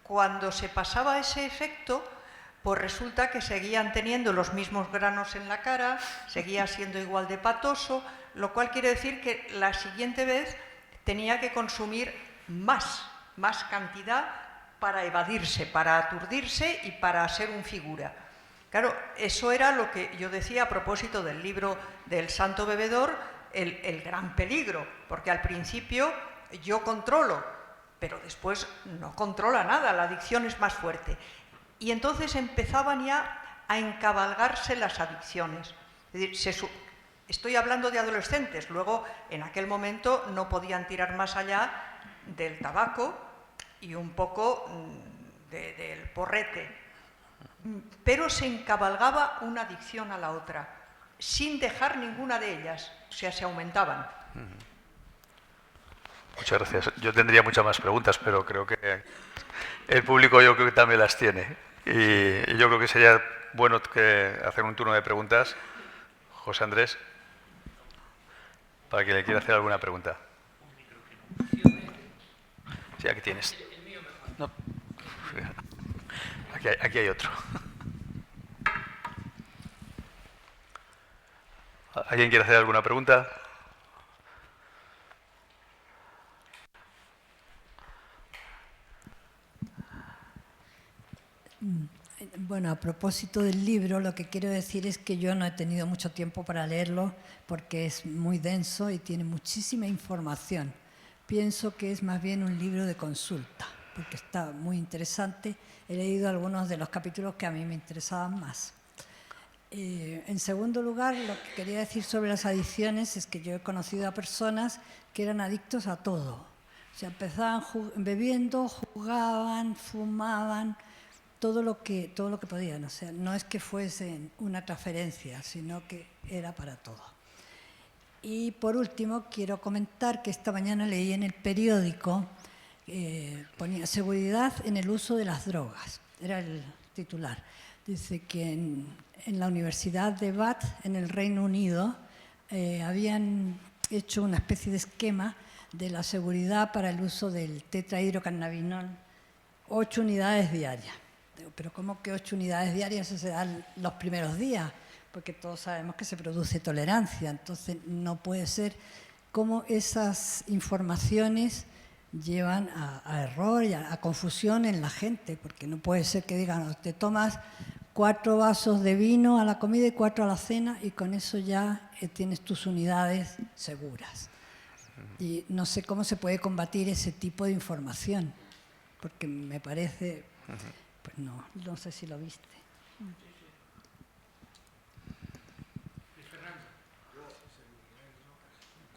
cuando se pasaba ese efecto, pues resulta que seguían teniendo los mismos granos en la cara, seguía siendo igual de patoso, lo cual quiere decir que la siguiente vez tenía que consumir más cantidad para evadirse, para aturdirse y para ser un figura. Claro, eso era lo que yo decía a propósito del libro del Santo Bebedor, el gran peligro, porque al principio yo controlo, pero después no controla nada, la adicción es más fuerte. Y entonces empezaban ya a encabalgarse las adicciones. Es decir, estoy hablando de adolescentes, luego en aquel momento no podían tirar más allá del tabaco y un poco del porrete, pero se encabalgaba una adicción a la otra, sin dejar ninguna de ellas, o sea, se aumentaban. Muchas gracias. Yo tendría muchas más preguntas, pero creo que el público yo creo que también las tiene. Y yo creo que sería bueno hacer un turno de preguntas. José Andrés, para quien le quiera hacer alguna pregunta. Sí, aquí tienes. No. Aquí hay otro. ¿Alguien quiere hacer alguna pregunta? Bueno, a propósito del libro, lo que quiero decir es que yo no he tenido mucho tiempo para leerlo porque es muy denso y tiene muchísima información. Pienso que es más bien un libro de consulta, porque está muy interesante. He leído algunos de los capítulos que a mí me interesaban más. En segundo lugar, lo que quería decir sobre las adicciones es que yo he conocido a personas que eran adictos a todo. O sea, empezaban bebiendo, jugaban, fumaban, todo lo que podían. O sea, no es que fuesen una transferencia, sino que era para todo. Y por último, quiero comentar que esta mañana leí en el periódico, ponía seguridad en el uso de las drogas, era el titular. Dice que en la Universidad de Bath, en el Reino Unido, habían hecho una especie de esquema de la seguridad para el uso del tetrahidrocannabinol, 8 unidades diarias. Pero ¿cómo que 8 unidades diarias? Eso se dan los primeros días, porque todos sabemos que se produce tolerancia. Entonces no puede ser cómo esas informaciones llevan a error y a confusión en la gente, porque no puede ser que digan, te tomas 4 vasos de vino a la comida y 4 a la cena y con eso ya tienes tus unidades seguras. Y no sé cómo se puede combatir ese tipo de información, porque me parece... Pues no sé si lo viste.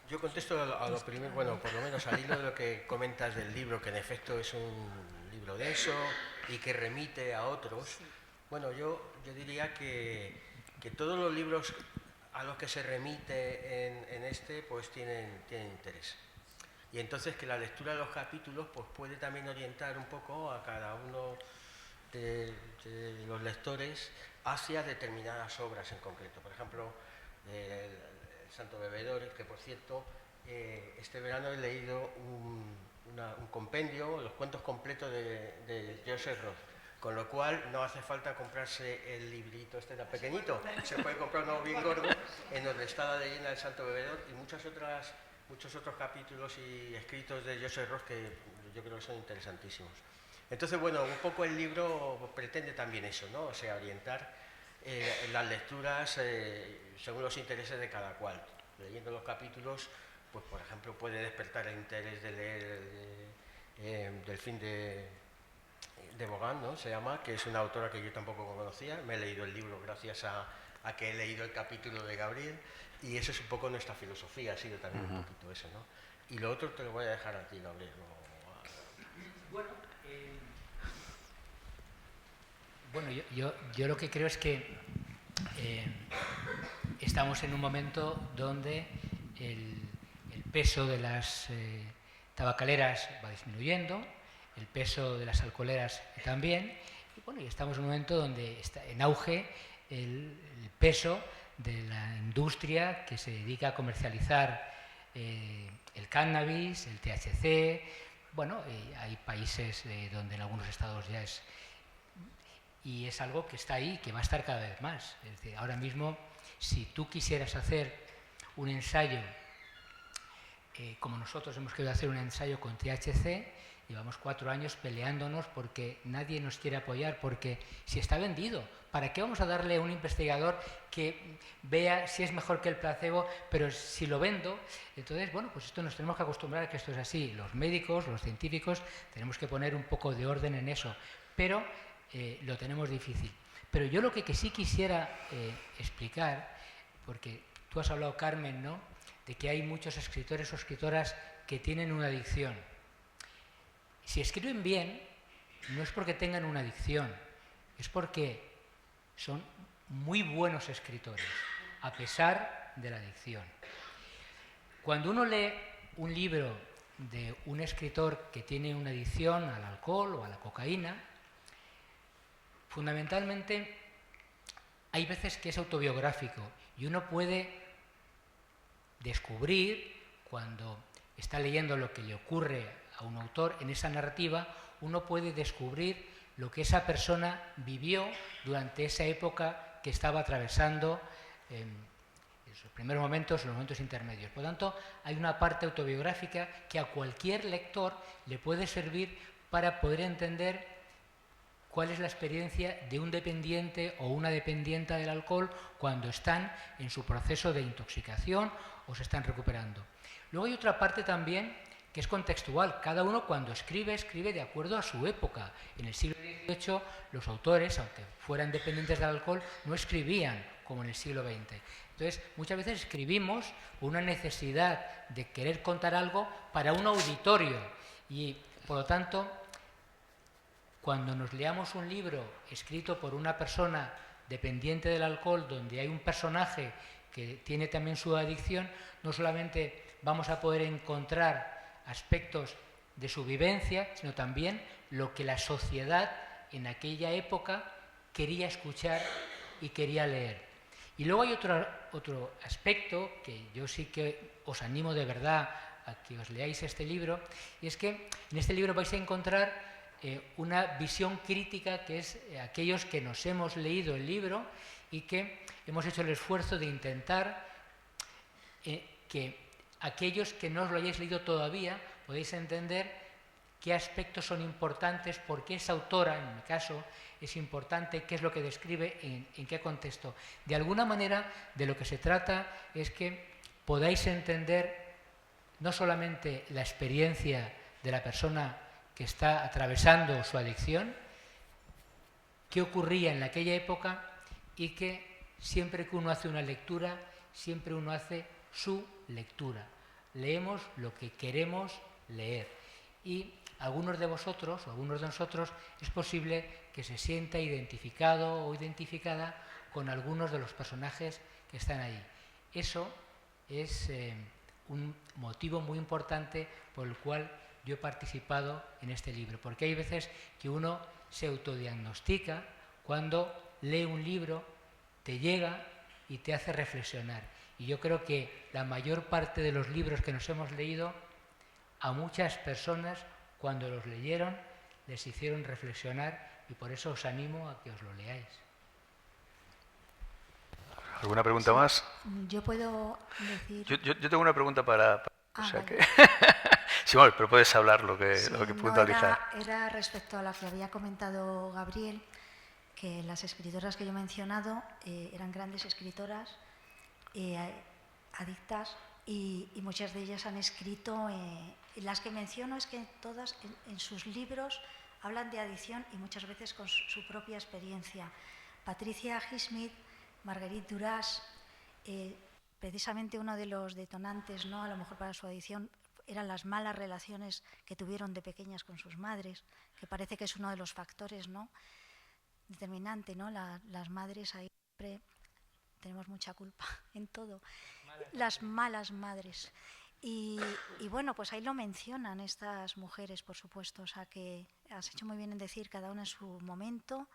Yo contesto a lo primero, bueno, por lo menos al hilo de lo que comentas del libro, que en efecto es un libro denso y que remite a otros. Bueno, yo diría que todos los libros a los que se remite en este, pues tienen interés. Y entonces que la lectura de los capítulos pues puede también orientar un poco a cada uno de los lectores hacia determinadas obras en concreto. Por ejemplo, el Santo Bebedor, que por cierto, este verano he leído un compendio, los cuentos completos de Joseph Roth, con lo cual no hace falta comprarse el librito este tan pequeñito, se puede comprar uno bien gordo, en donde está la leyenda del Santo Bebedor y muchos otros capítulos y escritos de Joseph Roth que yo creo que son interesantísimos. Entonces, bueno, un poco el libro pretende también eso, ¿no? O sea, orientar las lecturas según los intereses de cada cual. Leyendo los capítulos, pues por ejemplo, puede despertar el interés de leer Delfín de Bogan, ¿no? Se llama, que es una autora que yo tampoco conocía. Me he leído el libro gracias a que he leído el capítulo de Gabriel, y eso es un poco nuestra filosofía, ha sido también un poquito eso, ¿no? Y lo otro te lo voy a dejar a ti, Gabriel. Bueno, yo lo que creo es que estamos en un momento donde el peso de las tabacaleras va disminuyendo, el peso de las alcoholeras también, y bueno, y estamos en un momento donde está en auge el peso de la industria que se dedica a comercializar el cannabis, el THC. Bueno, hay países donde en algunos estados ya es... Y es algo que está ahí, que va a estar cada vez más. Es decir, ahora mismo, si tú quisieras hacer un ensayo, como nosotros hemos querido hacer un ensayo con THC, llevamos 4 años peleándonos porque nadie nos quiere apoyar, porque si está vendido, ¿para qué vamos a darle a un investigador que vea si es mejor que el placebo? Pero si lo vendo, entonces, bueno, pues esto nos tenemos que acostumbrar a que esto es así. Los médicos, los científicos, tenemos que poner un poco de orden en eso, pero lo tenemos difícil. Pero yo lo que sí quisiera explicar, porque tú has hablado, Carmen, ¿no?, de que hay muchos escritores o escritoras que tienen una adicción. Si escriben bien, no es porque tengan una adicción, es porque son muy buenos escritores, a pesar de la adicción. Cuando uno lee un libro de un escritor que tiene una adicción al alcohol o a la cocaína, fundamentalmente hay veces que es autobiográfico y uno puede descubrir, cuando está leyendo lo que le ocurre a un autor en esa narrativa, uno puede descubrir lo que esa persona vivió durante esa época que estaba atravesando en sus primeros momentos, en los momentos intermedios. Por lo tanto, hay una parte autobiográfica que a cualquier lector le puede servir para poder entender cuál es la experiencia de un dependiente o una dependienta del alcohol cuando están en su proceso de intoxicación o se están recuperando. Luego hay otra parte también que es contextual. Cada uno cuando escribe, escribe de acuerdo a su época. En el siglo XVIII los autores, aunque fueran dependientes del alcohol, no escribían como en el siglo XX. Entonces, muchas veces escribimos una necesidad de querer contar algo para un auditorio y, por lo tanto, cuando nos leamos un libro escrito por una persona dependiente del alcohol, donde hay un personaje que tiene también su adicción, no solamente vamos a poder encontrar aspectos de su vivencia, sino también lo que la sociedad en aquella época quería escuchar y quería leer. Y luego hay otro aspecto que yo sí que os animo de verdad a que os leáis este libro, y es que en este libro vais a encontrar una visión crítica, que es aquellos que nos hemos leído el libro y que hemos hecho el esfuerzo de intentar que aquellos que no os lo hayáis leído todavía podéis entender qué aspectos son importantes, por qué esa autora, en mi caso, es importante, qué es lo que describe, en qué contexto. De alguna manera, de lo que se trata es que podáis entender no solamente la experiencia de la persona que está atravesando su adicción, qué ocurría en aquella época, y que siempre que uno hace una lectura, siempre uno hace su lectura. Leemos lo que queremos leer. Y algunos de vosotros o algunos de nosotros es posible que se sienta identificado o identificada con algunos de los personajes que están ahí. Eso es un motivo muy importante por el cual yo he participado en este libro, porque hay veces que uno se autodiagnostica cuando lee un libro, te llega y te hace reflexionar. Y yo creo que la mayor parte de los libros que nos hemos leído, a muchas personas, cuando los leyeron, les hicieron reflexionar, y por eso os animo a que os lo leáis. ¿Alguna pregunta más? Yo puedo decir... Yo tengo una pregunta para o sea vale. que sí, bueno, pero puedes hablar lo que Sí, puntualizar. era respecto a lo que había comentado Gabriel, que las escritoras que yo he mencionado eran grandes escritoras, adictas, y muchas de ellas han escrito, las que menciono es que todas en sus libros hablan de adicción y muchas veces con su propia experiencia. Patricia Highsmith, Marguerite Duras, precisamente uno de los detonantes, ¿no?, a lo mejor para su adicción eran las malas relaciones que tuvieron de pequeñas con sus madres, que parece que es uno de los factores, ¿no?, determinante, ¿no? Las madres ahí siempre tenemos mucha culpa en todo. Las malas madres. Y bueno, pues ahí lo mencionan estas mujeres, por supuesto. O sea que has hecho muy bien en decir cada una en su momento.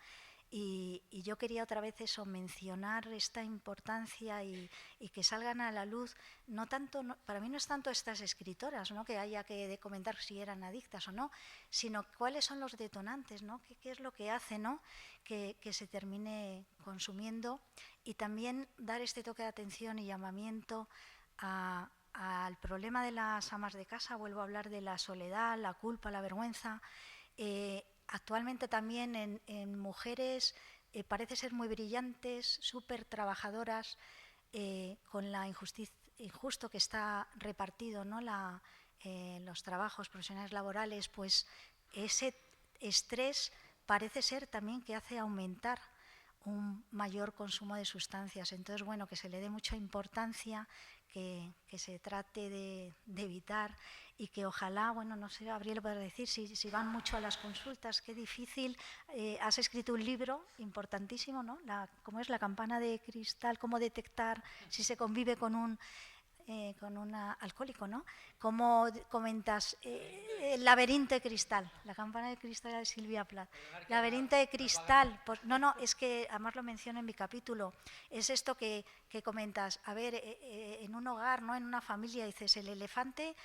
Y yo quería otra vez eso, mencionar esta importancia y que salgan a la luz, no tanto, para mí no es tanto estas escritoras, ¿no?, que haya que comentar si eran adictas o no, sino cuáles son los detonantes, ¿no?, qué es lo que hace, ¿no?, que se termine consumiendo, y también dar este toque de atención y llamamiento al problema de las amas de casa. Vuelvo a hablar de la soledad, la culpa, la vergüenza. Actualmente también en mujeres parece ser muy brillantes, súper trabajadoras, con la injusto que está repartido, ¿no?, los trabajos profesionales laborales, pues ese estrés parece ser también que hace aumentar un mayor consumo de sustancias. Entonces, bueno, que se le dé mucha importancia, que se trate de evitar, y que ojalá, bueno, no sé, Gabriel podrá decir si van mucho a las consultas, qué difícil. Has escrito un libro importantísimo, ¿no?, ¿cómo es la campana de cristal? ¿Cómo detectar si se convive con un alcohólico, ¿no? ¿Cómo comentas? El laberinto de cristal, la campana de cristal de Silvia Plath. Laberinto de cristal, pues, no, es que además lo menciono en mi capítulo, es esto que comentas, a ver, en un hogar, ¿no?, en una familia, dices, el elefante,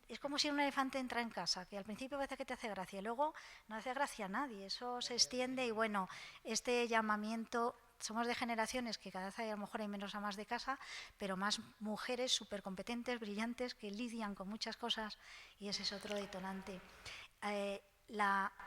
es como si un elefante entra en casa, que al principio parece que te hace gracia, luego no hace gracia a nadie, eso se extiende, y bueno, este llamamiento. Somos de generaciones que cada vez a lo mejor hay menos amas de casa, pero más mujeres súper competentes, brillantes, que lidian con muchas cosas, y ese es otro detonante.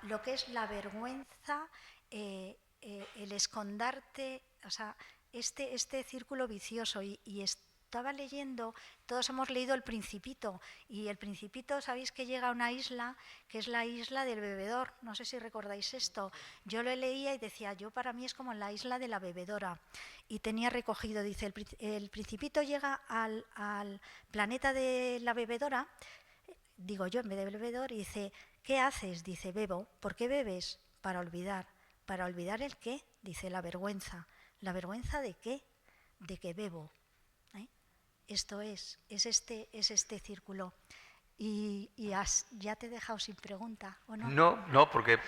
Lo que es la vergüenza, el esconderte, o sea, este círculo vicioso, y estaba leyendo, todos hemos leído El Principito, y El Principito, sabéis que llega a una isla, que es la isla del bebedor, no sé si recordáis esto. Yo lo leía y decía, para mí es como la isla de la bebedora, y tenía recogido, dice, el Principito llega al planeta de la bebedora, digo yo en vez de bebedor, y dice, ¿qué haces? Dice, bebo. ¿Por qué bebes? Para olvidar. ¿Para olvidar el qué? Dice, la vergüenza. ¿La vergüenza de qué? De que bebo. Esto es este círculo. Y ya te he dejado sin pregunta, ¿o no? No, porque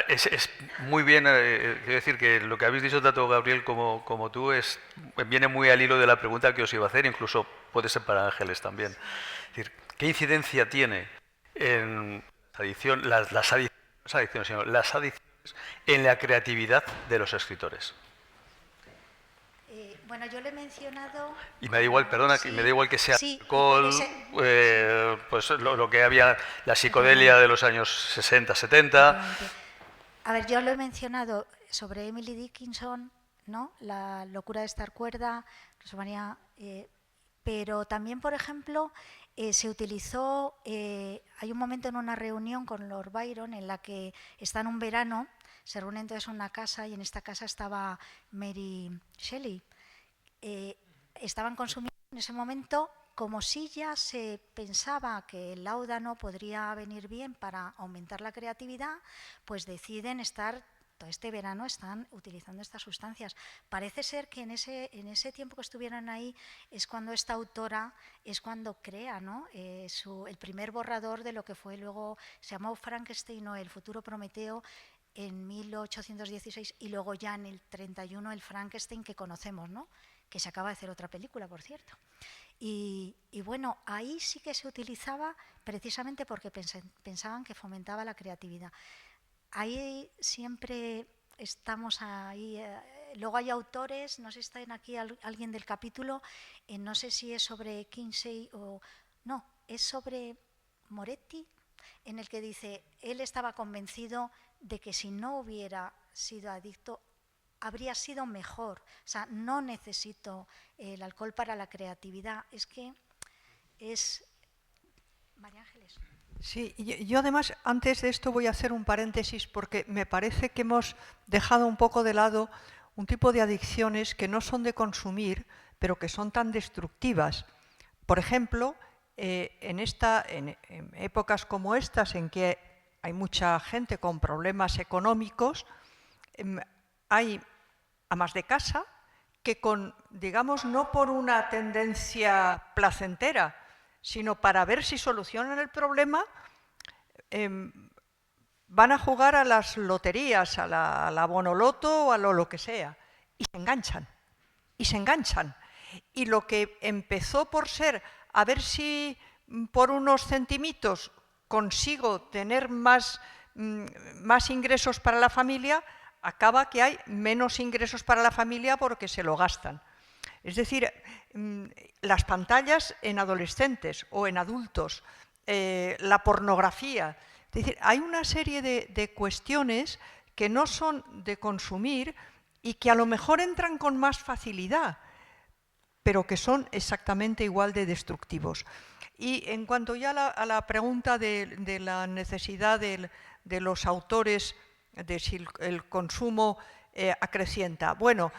es muy bien, quiero decir que lo que habéis dicho tanto Gabriel como tú viene muy al hilo de la pregunta que os iba a hacer, incluso puede ser para Ángeles también. Es decir, ¿qué incidencia tiene en las adicciones en la creatividad de los escritores? Bueno, yo le he mencionado... Y me da igual, perdona, sí, me da igual que sea sí, alcohol, pues lo que había, la psicodelia de los años 60, 70... A ver, yo lo he mencionado sobre Emily Dickinson, ¿no?, La locura de estar cuerda, Rosa María, pero también, por ejemplo, se utilizó, hay un momento en una reunión con Lord Byron en la que están un verano, se reúnen entonces en una casa, y en esta casa estaba Mary Shelley. Estaban consumiendo en ese momento, como si ya se pensaba que el láudano podría venir bien para aumentar la creatividad, pues deciden todo este verano están utilizando estas sustancias. Parece ser que en ese tiempo que estuvieron ahí es cuando esta autora crea, ¿no?, el primer borrador de lo que fue luego, se llamó Frankenstein o El futuro Prometeo, en 1816, y luego ya en el 31 el Frankenstein que conocemos, ¿no?, que se acaba de hacer otra película, por cierto. Y bueno, ahí sí que se utilizaba precisamente porque pensaban que fomentaba la creatividad. Ahí siempre estamos ahí. Luego hay autores, no sé si está aquí alguien del capítulo, no sé si es sobre Kinsey o... No, es sobre Moretti, en el que dice, él estaba convencido de que si no hubiera sido adicto, habría sido mejor. O sea, no necesito el alcohol para la creatividad. Es que es... María Ángeles. Sí, yo además, antes de esto voy a hacer un paréntesis porque me parece que hemos dejado un poco de lado un tipo de adicciones que no son de consumir, pero que son tan destructivas. Por ejemplo, en épocas como estas, en que hay mucha gente con problemas económicos, hay amas de casa que digamos, no por una tendencia placentera, sino para ver si solucionan el problema, van a jugar a las loterías, a la Bonoloto o a lo que sea, y se enganchan, y se enganchan. Y lo que empezó por ser, a ver si por unos centimitos consigo tener más ingresos para la familia, acaba que hay menos ingresos para la familia porque se lo gastan. Es decir, las pantallas en adolescentes o en adultos, la pornografía. Es decir, hay una serie de cuestiones que no son de consumir y que a lo mejor entran con más facilidad, pero que son exactamente igual de destructivos. Y en cuanto ya a la pregunta de la necesidad de los autores, de si el consumo acrecienta. Bueno,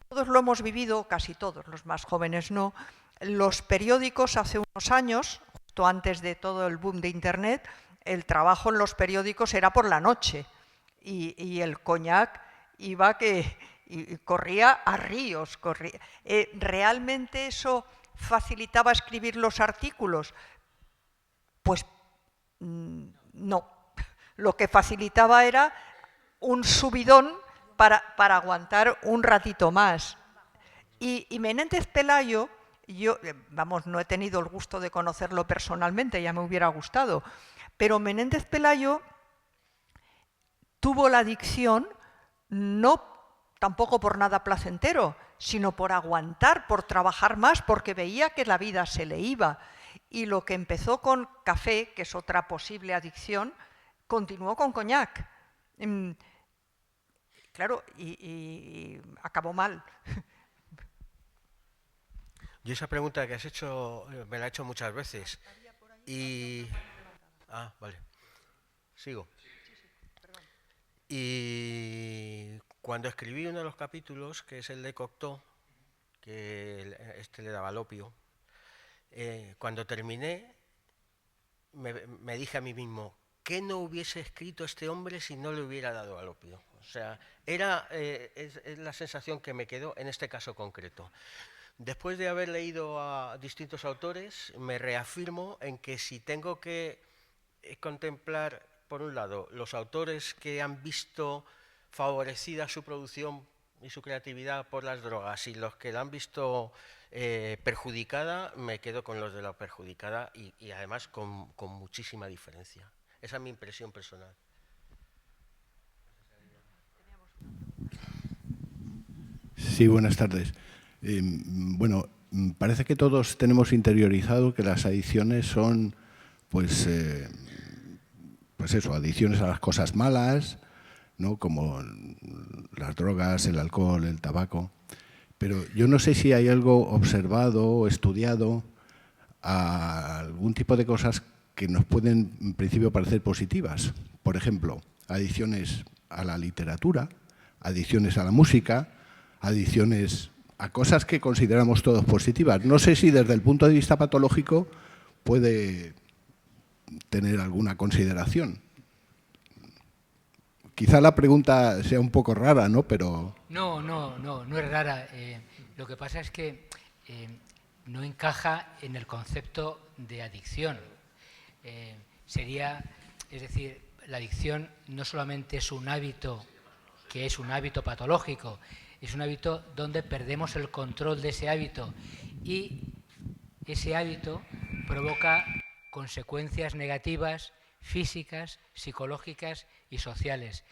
todos lo hemos vivido, casi todos, los más jóvenes no. Los periódicos hace unos años, justo antes de todo el boom de Internet, el trabajo en los periódicos era por la noche y el coñac iba y corría a ríos. ¿Realmente eso facilitaba escribir los artículos? Pues no. Lo que facilitaba era un subidón para aguantar un ratito más. Y Menéndez Pelayo, yo, no he tenido el gusto de conocerlo personalmente, ya me hubiera gustado, pero Menéndez Pelayo tuvo la adicción no tampoco por nada placentero, sino por aguantar, por trabajar más, porque veía que la vida se le iba. Y lo que empezó con café, que es otra posible adicción, continuó con coñac. Claro, y acabó mal. Yo esa pregunta que has hecho me la he hecho muchas veces. Vale. Sigo. Y cuando escribí uno de los capítulos, que es el de Cocteau, que le daba el opio, cuando terminé me dije a mí mismo, ¿qué no hubiese escrito este hombre si no le hubiera dado al opio? O sea, es la sensación que me quedó en este caso concreto. Después de haber leído a distintos autores, me reafirmo en que si tengo que contemplar, por un lado, los autores que han visto favorecida su producción y su creatividad por las drogas y los que la han visto perjudicada, me quedo con los de la perjudicada y además con muchísima diferencia. Esa es mi impresión personal. Sí, buenas tardes. Bueno, parece que todos tenemos interiorizado que las adicciones son, pues eso, adicciones a las cosas malas, ¿no? Como las drogas, el alcohol, el tabaco. Pero yo no sé si hay algo observado o estudiado a algún tipo de cosas que nos pueden, en principio, parecer positivas. Por ejemplo, adicciones a la literatura, adicciones a la música, adicciones a cosas que consideramos todos positivas. No sé si desde el punto de vista patológico puede tener alguna consideración. Quizá la pregunta sea un poco rara, ¿no? Pero... No es rara. Lo que pasa es que no encaja en el concepto de adicción. Es decir, la adicción no solamente es un hábito que es un hábito patológico, es un hábito donde perdemos el control de ese hábito y ese hábito provoca consecuencias negativas físicas, psicológicas y sociales.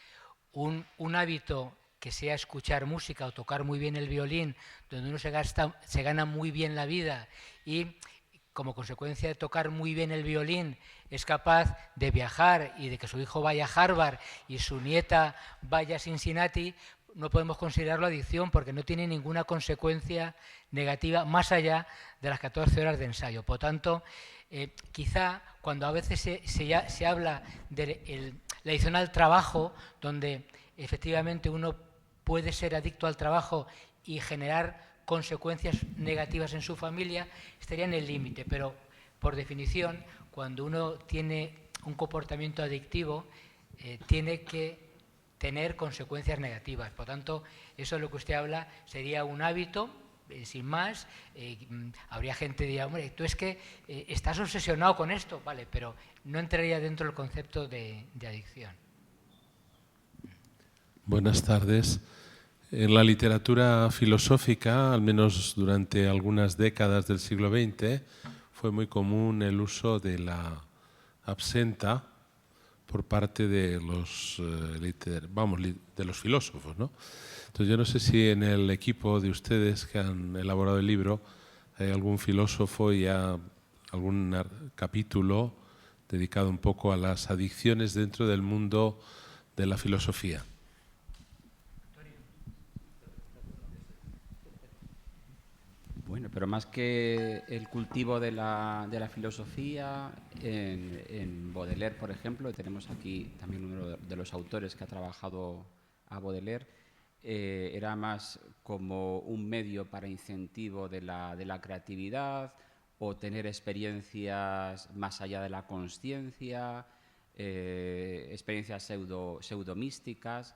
Un hábito que sea escuchar música o tocar muy bien el violín, donde uno se gana muy bien la vida y como consecuencia de tocar muy bien el violín es capaz de viajar y de que su hijo vaya a Harvard y su nieta vaya a Cincinnati, no podemos considerarlo adicción porque no tiene ninguna consecuencia negativa más allá de las 14 horas de ensayo. Por tanto, quizá cuando a veces se habla de la adicción al trabajo, donde efectivamente uno puede ser adicto al trabajo y generar consecuencias negativas en su familia, estaría en el límite, pero por definición, cuando uno tiene un comportamiento adictivo, tiene que tener consecuencias negativas. Por tanto, eso de lo que usted habla sería un hábito, sin más. Habría gente que diría, hombre, tú es que estás obsesionado con esto, vale, pero no entraría dentro del concepto de adicción. Buenas tardes. En la literatura filosófica, al menos durante algunas décadas del siglo XX, fue muy común el uso de la absenta por parte de los, de los filósofos, ¿no? Entonces yo no sé si en el equipo de ustedes que han elaborado el libro hay algún filósofo y algún capítulo dedicado un poco a las adicciones dentro del mundo de la filosofía. Bueno, pero más que el cultivo de la filosofía, en Baudelaire, por ejemplo, tenemos aquí también uno de los autores que ha trabajado a Baudelaire, era más como un medio para incentivo de la creatividad o tener experiencias más allá de la consciencia, experiencias pseudomísticas.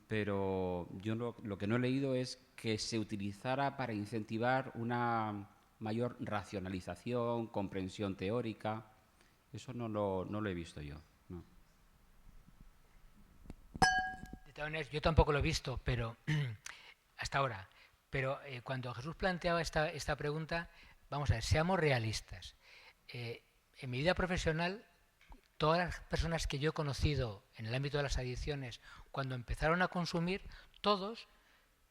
Pero yo lo que no he leído es que se utilizara para incentivar una mayor racionalización, comprensión teórica. Eso no lo he visto yo. No. De todas maneras, yo tampoco lo he visto, pero hasta ahora. Pero cuando Jesús planteaba esta pregunta, vamos a ver, seamos realistas. En mi vida profesional, todas las personas que yo he conocido en el ámbito de las adicciones, cuando empezaron a consumir, todos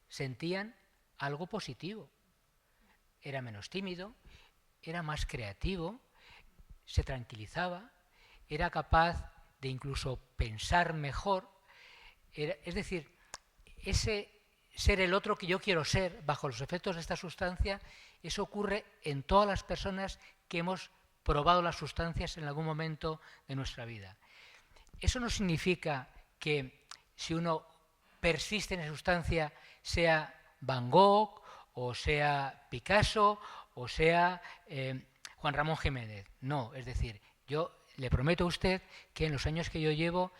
sentían algo positivo. Era menos tímido, era más creativo, se tranquilizaba, era capaz de incluso pensar mejor. Es decir, ese ser el otro que yo quiero ser bajo los efectos de esta sustancia, eso ocurre en todas las personas que hemos probado las sustancias en algún momento de nuestra vida. Eso no significa que si uno persiste en esa sustancia sea Van Gogh o sea Picasso o sea Juan Ramón Jiménez. No, es decir, yo le prometo a usted que en los años que yo llevo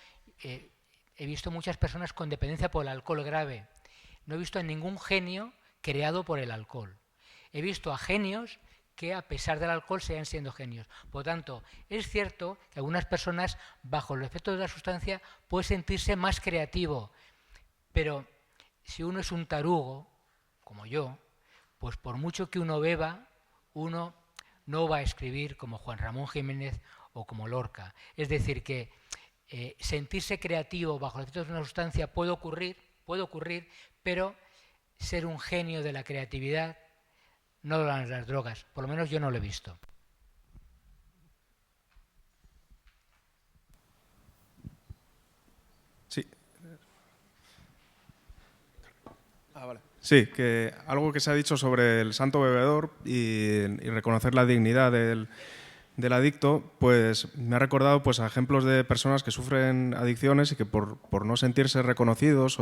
he visto muchas personas con dependencia por el alcohol grave. No he visto a ningún genio creado por el alcohol. He visto a genios que a pesar del alcohol siguen siendo genios. Por tanto, es cierto que algunas personas bajo los efectos de la sustancia pueden sentirse más creativo, pero si uno es un tarugo, como yo, pues por mucho que uno beba, uno no va a escribir como Juan Ramón Jiménez o como Lorca. Es decir, que sentirse creativo bajo los efectos de una sustancia puede ocurrir, pero ser un genio de la creatividad no lo dan las drogas, por lo menos yo no lo he visto. Sí. Vale. Sí, que algo que se ha dicho sobre el santo bebedor y reconocer la dignidad del adicto, pues me ha recordado pues, a ejemplos de personas que sufren adicciones y que por no sentirse reconocidos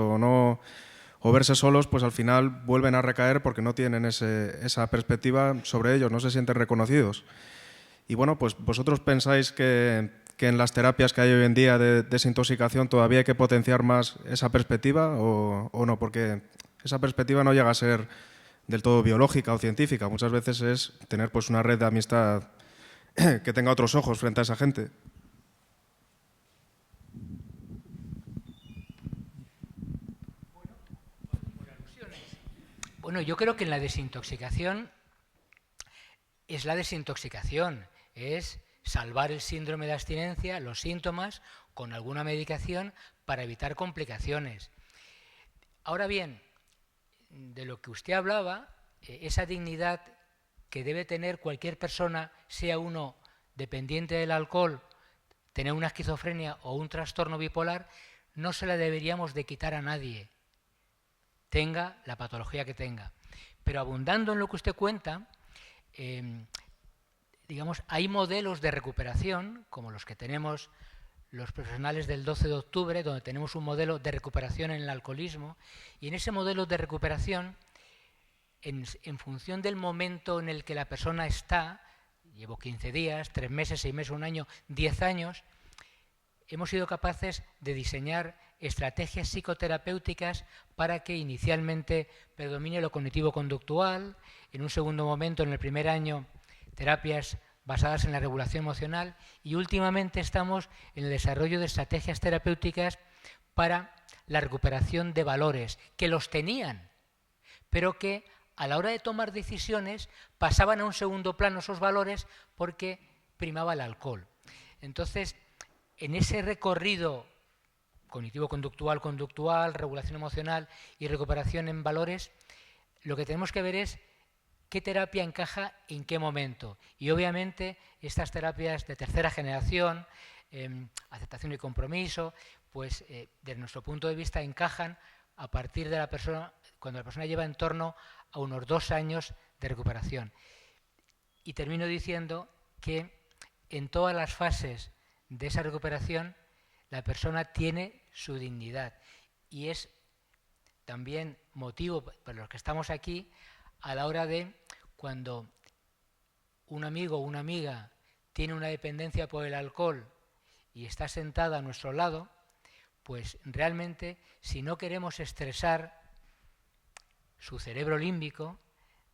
o verse solos, pues al final vuelven a recaer porque no tienen esa perspectiva sobre ellos, no se sienten reconocidos. Y bueno, pues vosotros pensáis que en las terapias que hay hoy en día de desintoxicación todavía hay que potenciar más esa perspectiva o no, porque esa perspectiva no llega a ser del todo biológica o científica. Muchas veces es tener pues una red de amistad que tenga otros ojos frente a esa gente. Bueno, yo creo que en la desintoxicación es la desintoxicación, es salvar el síndrome de abstinencia, los síntomas, con alguna medicación para evitar complicaciones. Ahora bien, de lo que usted hablaba, esa dignidad que debe tener cualquier persona, sea uno dependiente del alcohol, tener una esquizofrenia o un trastorno bipolar, no se la deberíamos de quitar a nadie, tenga la patología que tenga. Pero abundando en lo que usted cuenta, digamos, hay modelos de recuperación, como los que tenemos los profesionales del 12 de octubre, donde tenemos un modelo de recuperación en el alcoholismo, y en ese modelo de recuperación, en función del momento en el que la persona está, llevo 15 días, 3 meses, 6 meses, 1 año, 10 años, hemos sido capaces de diseñar estrategias psicoterapéuticas para que inicialmente predomine lo cognitivo-conductual, en un segundo momento, en el primer año, terapias basadas en la regulación emocional, y últimamente estamos en el desarrollo de estrategias terapéuticas para la recuperación de valores que los tenían, pero que a la hora de tomar decisiones pasaban a un segundo plano esos valores porque primaba el alcohol. Entonces, en ese recorrido cognitivo-conductual, regulación emocional y recuperación en valores, lo que tenemos que ver es qué terapia encaja en qué momento. Y obviamente estas terapias de tercera generación, aceptación y compromiso, pues desde nuestro punto de vista encajan a partir de la persona, cuando la persona lleva en torno a unos 2 años de recuperación. Y termino diciendo que en todas las fases de esa recuperación la persona tiene su dignidad y es también motivo por los que estamos aquí a la hora de cuando un amigo o una amiga tiene una dependencia por el alcohol y está sentada a nuestro lado, pues realmente si no queremos estresar su cerebro límbico,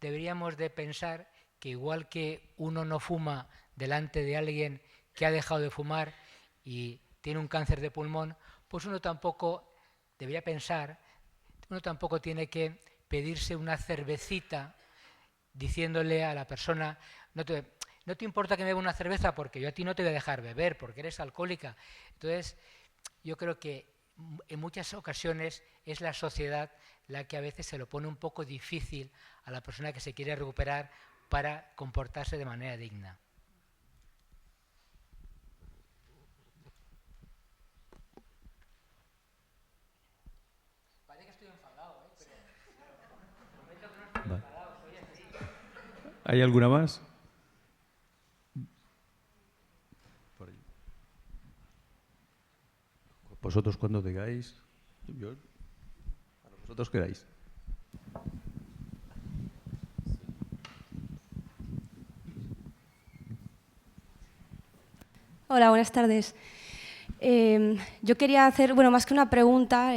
deberíamos de pensar que igual que uno no fuma delante de alguien que ha dejado de fumar y tiene un cáncer de pulmón, pues uno tampoco debería pensar, uno tampoco tiene que pedirse una cervecita diciéndole a la persona, no te importa que me beba una cerveza porque yo a ti no te voy a dejar beber porque eres alcohólica. Entonces, yo creo que en muchas ocasiones es la sociedad la que a veces se lo pone un poco difícil a la persona que se quiere recuperar para comportarse de manera digna. Parece que estoy enfadado, pero prometo que no estoy enfadado, soy así. ¿Hay alguna más? Por ahí. Vosotros cuando digáis, yo, a lo que vosotros queráis. Hola, buenas tardes. Yo quería hacer, bueno, más que una pregunta,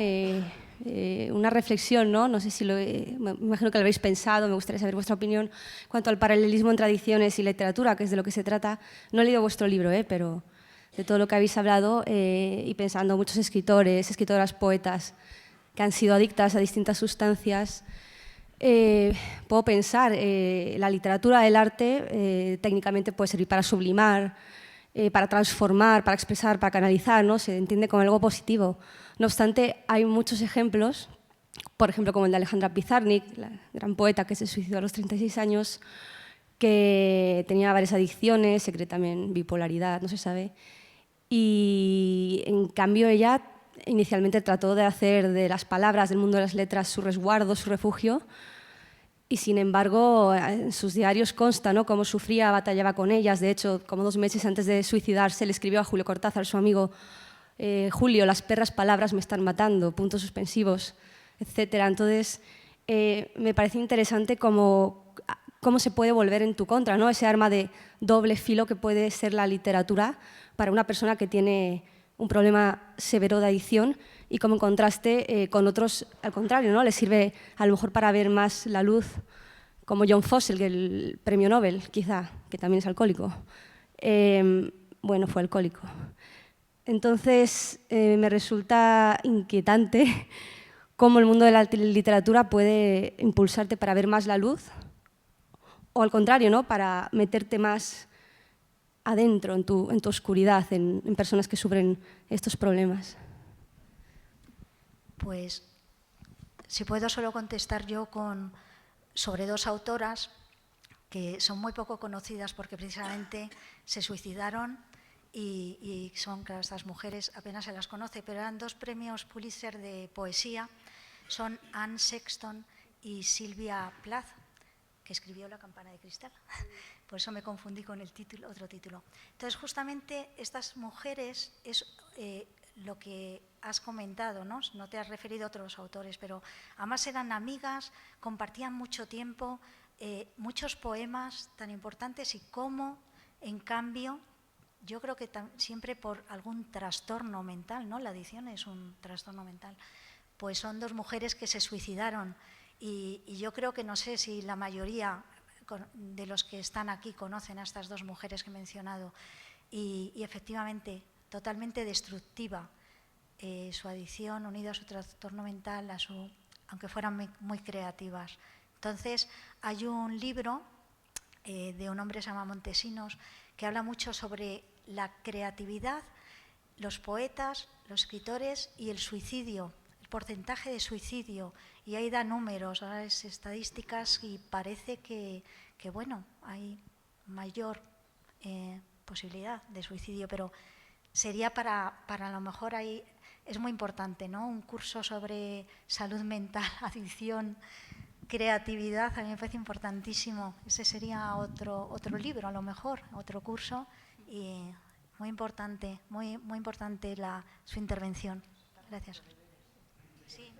una reflexión, ¿no? No sé si me imagino que lo habéis pensado, me gustaría saber vuestra opinión en cuanto al paralelismo entre adicciones y literatura, que es de lo que se trata. No he leído vuestro libro, pero de todo lo que habéis hablado y pensando muchos escritores, escritoras, poetas que han sido adictas a distintas sustancias, puedo pensar, la literatura, el arte, técnicamente puede servir para sublimar, para transformar, para expresar, para canalizar, ¿no? Se entiende como algo positivo. No obstante, hay muchos ejemplos, por ejemplo, como el de Alejandra Pizarnik, la gran poeta que se suicidó a los 36 años, que tenía varias adicciones, se cree también bipolaridad, no se sabe. Y en cambio ella inicialmente trató de hacer de las palabras, del mundo de las letras, su resguardo, su refugio. Y sin embargo, en sus diarios consta, ¿no?, cómo sufría, batallaba con ellas. De hecho, como 2 meses antes de suicidarse, le escribió a Julio Cortázar, su amigo: Julio, las perras palabras me están matando, puntos suspensivos, etc. Entonces, me parece interesante cómo se puede volver en tu contra, ¿no?, ese arma de doble filo que puede ser la literatura para una persona que tiene un problema severo de adicción y como en contraste con otros, al contrario, ¿no?, les sirve a lo mejor para ver más la luz, como John Fossel, el premio Nobel, quizá, que también es alcohólico. Bueno, fue alcohólico. Entonces, me resulta inquietante cómo el mundo de la literatura puede impulsarte para ver más la luz, o al contrario, ¿no? Para meterte más adentro, en tu oscuridad, en personas que sufren estos problemas. Pues, si puedo solo contestar yo sobre dos autoras que son muy poco conocidas porque precisamente se suicidaron y son, claro, estas mujeres apenas se las conoce, pero eran 2 premios Pulitzer de poesía, son Anne Sexton y Sylvia Plath, que escribió La campana de cristal. Por eso me confundí con el título, otro título. Entonces, justamente estas mujeres es lo que has comentado, ¿no? No te has referido a otros autores, pero además eran amigas, compartían mucho tiempo, muchos poemas tan importantes, y cómo, en cambio, yo creo que siempre por algún trastorno mental, ¿no? La adicción es un trastorno mental, pues son 2 mujeres que se suicidaron, y yo creo que no sé si la mayoría de los que están aquí conocen a estas 2 mujeres que he mencionado, y efectivamente totalmente destructiva su adicción, unido a su trastorno mental, aunque fueran muy creativas. Entonces, hay un libro de un hombre que se llama Montesinos, que habla mucho sobre la creatividad, los poetas, los escritores y el suicidio, el porcentaje de suicidio, y ahí da números, estadísticas, y parece que bueno, hay mayor posibilidad de suicidio, pero sería para a lo mejor ahí es muy importante, ¿no? Un curso sobre salud mental, adicción, creatividad, a mí me parece importantísimo. Ese sería otro libro, a lo mejor, otro curso, y muy importante su intervención. Gracias. Sí.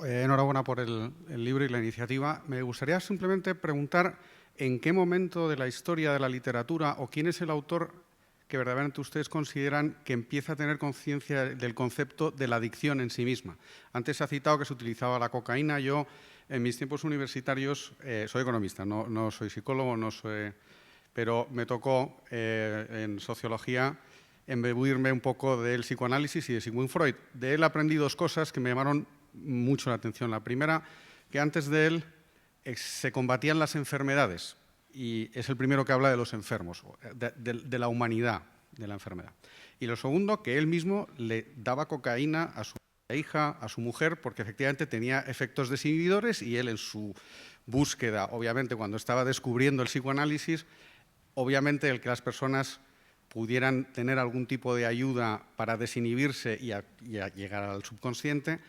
Enhorabuena por el libro y la iniciativa. Me gustaría simplemente preguntar en qué momento de la historia de la literatura o quién es el autor que verdaderamente ustedes consideran que empieza a tener conciencia del concepto de la adicción en sí misma. Antes se ha citado que se utilizaba la cocaína. Yo, en mis tiempos universitarios, soy economista, no soy psicólogo, pero me tocó en sociología embebuirme un poco del psicoanálisis y de Sigmund Freud. De él aprendí 2 cosas que me llamaron mucho la atención. La primera, que antes de él se combatían las enfermedades, y es el primero que habla de los enfermos, de la humanidad de la enfermedad. Y lo segundo, que él mismo le daba cocaína a su hija, a su mujer, porque efectivamente tenía efectos desinhibidores, y él, en su búsqueda, obviamente cuando estaba descubriendo el psicoanálisis, obviamente el que las personas pudieran tener algún tipo de ayuda para desinhibirse y a llegar al subconsciente,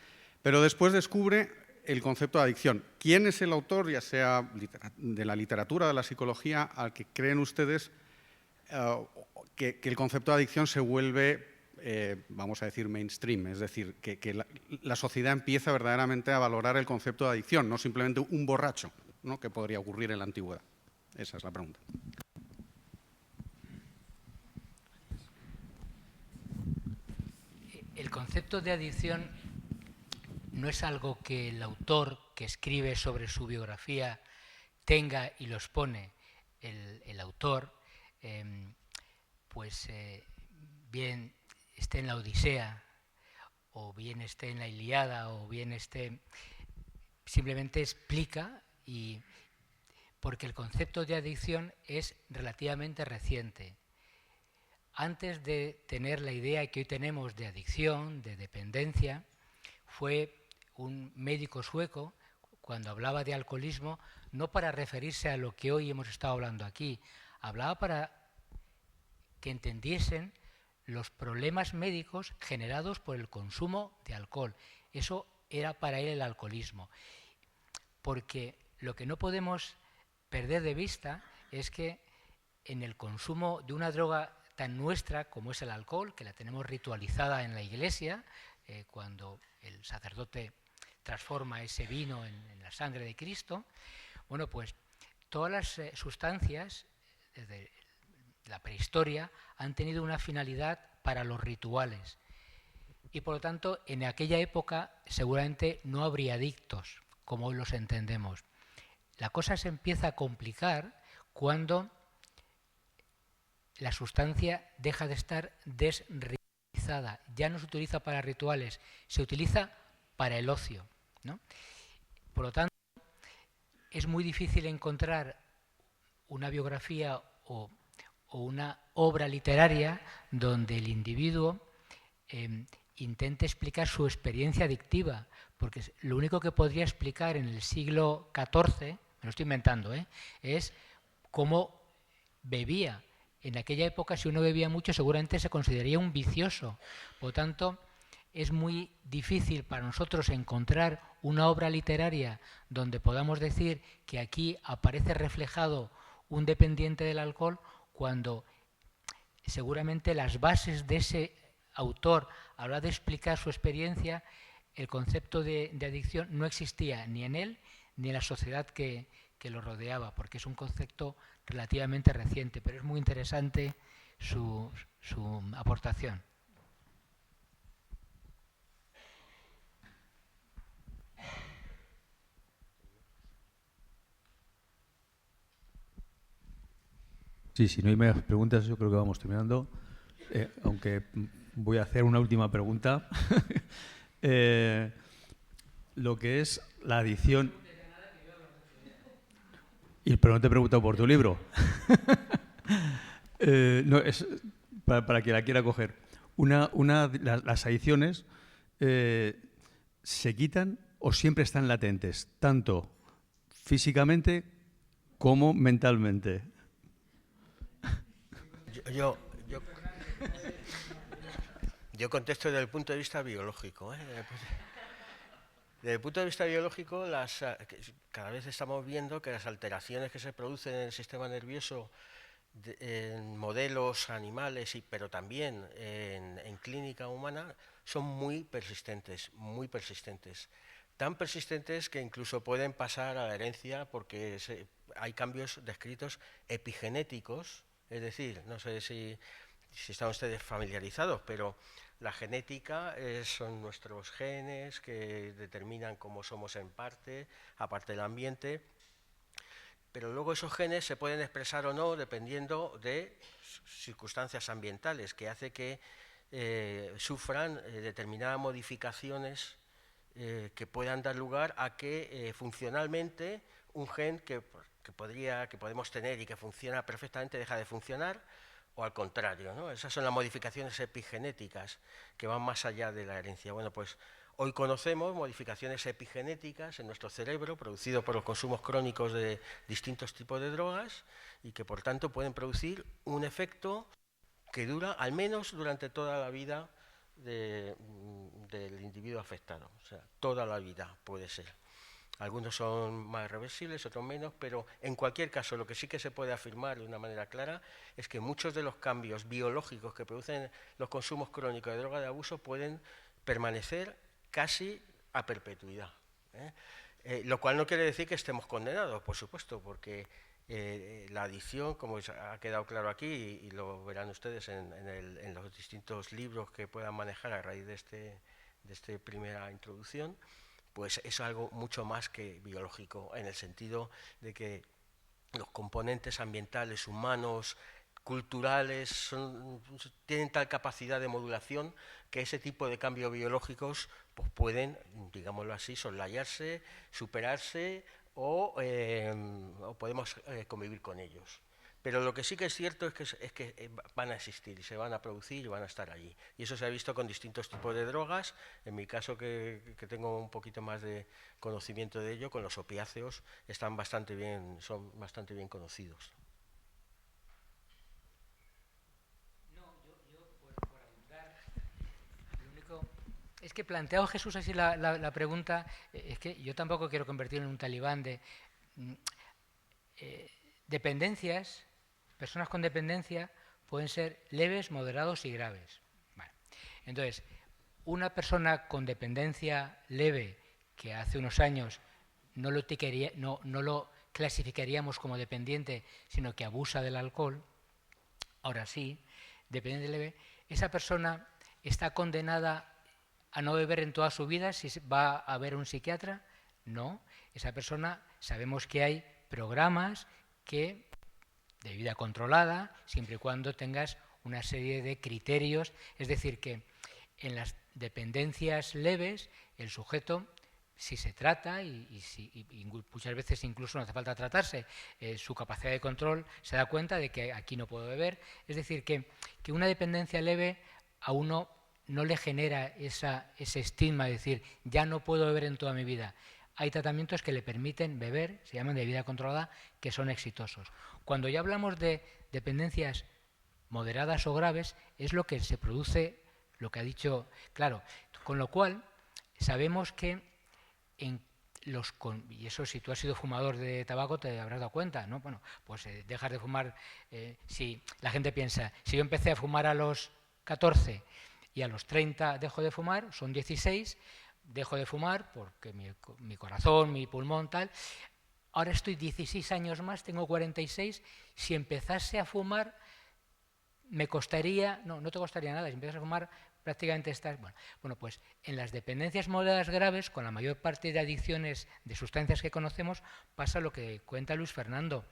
pero después descubre el concepto de adicción. ¿Quién es el autor, ya sea de la literatura, de la psicología, al que creen ustedes que el concepto de adicción se vuelve, vamos a decir, mainstream? Es decir, que la sociedad empieza verdaderamente a valorar el concepto de adicción, no simplemente un borracho, ¿no?, que podría ocurrir en la antigüedad. Esa es la pregunta. El concepto de adicción no es algo que el autor que escribe sobre su biografía tenga y lo expone. El autor, bien esté en la Odisea, o bien esté en la Ilíada, o bien esté, simplemente explica, y porque el concepto de adicción es relativamente reciente. Antes de tener la idea que hoy tenemos de adicción, de dependencia, fue un médico sueco, cuando hablaba de alcoholismo, no para referirse a lo que hoy hemos estado hablando aquí, hablaba para que entendiesen los problemas médicos generados por el consumo de alcohol. Eso era para él el alcoholismo. Porque lo que no podemos perder de vista es que en el consumo de una droga tan nuestra como es el alcohol, que la tenemos ritualizada en la Iglesia, cuando el sacerdote transforma ese vino en la sangre de Cristo, bueno, pues todas las sustancias desde la prehistoria han tenido una finalidad para los rituales, y por lo tanto en aquella época seguramente no habría adictos como hoy los entendemos. La cosa se empieza a complicar cuando la sustancia deja de estar desritualizada. ya no se utiliza para rituales, se utiliza para el ocio, ¿no? Por lo tanto, es muy difícil encontrar una biografía o una obra literaria donde el individuo intente explicar su experiencia adictiva, porque lo único que podría explicar en el siglo XIV, me lo estoy inventando, es cómo bebía. En aquella época, si uno bebía mucho, seguramente se consideraría un vicioso. Por lo tanto, es muy difícil para nosotros encontrar una obra literaria donde podamos decir que aquí aparece reflejado un dependiente del alcohol, cuando seguramente las bases de ese autor a la hora de explicar su experiencia, el concepto de adicción no existía ni en él ni en la sociedad que lo rodeaba, porque es un concepto relativamente reciente, pero es muy interesante su aportación. Sí, si no hay más preguntas, yo creo que vamos terminando. Aunque voy a hacer una última pregunta. Lo que es la adicción... Pero no te he preguntado por tu libro. No, es para quien la quiera coger. Las adicciones se quitan o siempre están latentes, tanto físicamente como mentalmente. Yo contesto desde el punto de vista biológico. Desde el punto de vista biológico, cada vez estamos viendo que las alteraciones que se producen en el sistema nervioso en modelos animales, pero también en clínica humana, son muy persistentes, tan persistentes que incluso pueden pasar a la herencia, porque hay cambios descritos epigenéticos, es decir, no sé si están ustedes familiarizados, pero la genética son nuestros genes que determinan cómo somos en parte, aparte del ambiente, pero luego esos genes se pueden expresar o no dependiendo de circunstancias ambientales, que hace que sufran determinadas modificaciones que puedan dar lugar a que funcionalmente un gen que podemos tener y que funciona perfectamente deja de funcionar, o al contrario, ¿no? Esas son las modificaciones epigenéticas que van más allá de la herencia. Bueno, pues hoy conocemos modificaciones epigenéticas en nuestro cerebro producidas por los consumos crónicos de distintos tipos de drogas y que por tanto pueden producir un efecto que dura al menos durante toda la vida del individuo afectado. O sea, toda la vida puede ser. Algunos son más reversibles, otros menos, pero en cualquier caso lo que sí que se puede afirmar de una manera clara es que muchos de los cambios biológicos que producen los consumos crónicos de droga de abuso pueden permanecer casi a perpetuidad. Lo cual no quiere decir que estemos condenados, por supuesto, porque la adicción, como ha quedado claro aquí, y lo verán ustedes en los distintos libros que puedan manejar a raíz de esta primera introducción, pues es algo mucho más que biológico, en el sentido de que los componentes ambientales, humanos, culturales, tienen tal capacidad de modulación que ese tipo de cambios biológicos pues pueden, digámoslo así, soslayarse, superarse o podemos convivir con ellos. Pero lo que sí que es cierto es que van a existir y se van a producir y van a estar allí. Y eso se ha visto con distintos tipos de drogas. En mi caso, que tengo un poquito más de conocimiento de ello, con los opiáceos son bastante bien conocidos. Por abundar, lo único es que planteado Jesús así la pregunta, es que yo tampoco quiero convertirme en un talibán de dependencias. Personas con dependencia pueden ser leves, moderados y graves. Vale. Entonces, una persona con dependencia leve, que hace unos años no lo clasificaríamos como dependiente, sino que abusa del alcohol, ahora sí, dependiente leve, esa persona está condenada a no beber en toda su vida si va a ver un psiquiatra. No, esa persona, sabemos que hay programas que de vida controlada, siempre y cuando tengas una serie de criterios, es decir, que en las dependencias leves el sujeto, si se trata, y muchas veces incluso no hace falta tratarse, su capacidad de control se da cuenta de que aquí no puedo beber. Es decir, que una dependencia leve a uno no le genera ese estigma de decir, ya no puedo beber en toda mi vida. Hay tratamientos que le permiten beber, se llaman de bebida controlada, que son exitosos. Cuando ya hablamos de dependencias moderadas o graves, es lo que se produce, lo que ha dicho, claro, con lo cual sabemos que y eso si tú has sido fumador de tabaco te habrás dado cuenta, ¿no? Bueno, pues dejas de fumar, si la gente piensa, si yo empecé a fumar a los 14 y a los 30 dejo de fumar, son 16, dejo de fumar porque mi corazón, mi pulmón, tal, ahora estoy 16 años más, tengo 46, si empezase a fumar me costaría, no te costaría nada, si empiezas a fumar prácticamente estás, bueno, pues en las dependencias moderadas graves, con la mayor parte de adicciones de sustancias que conocemos, pasa lo que cuenta Luis Fernando.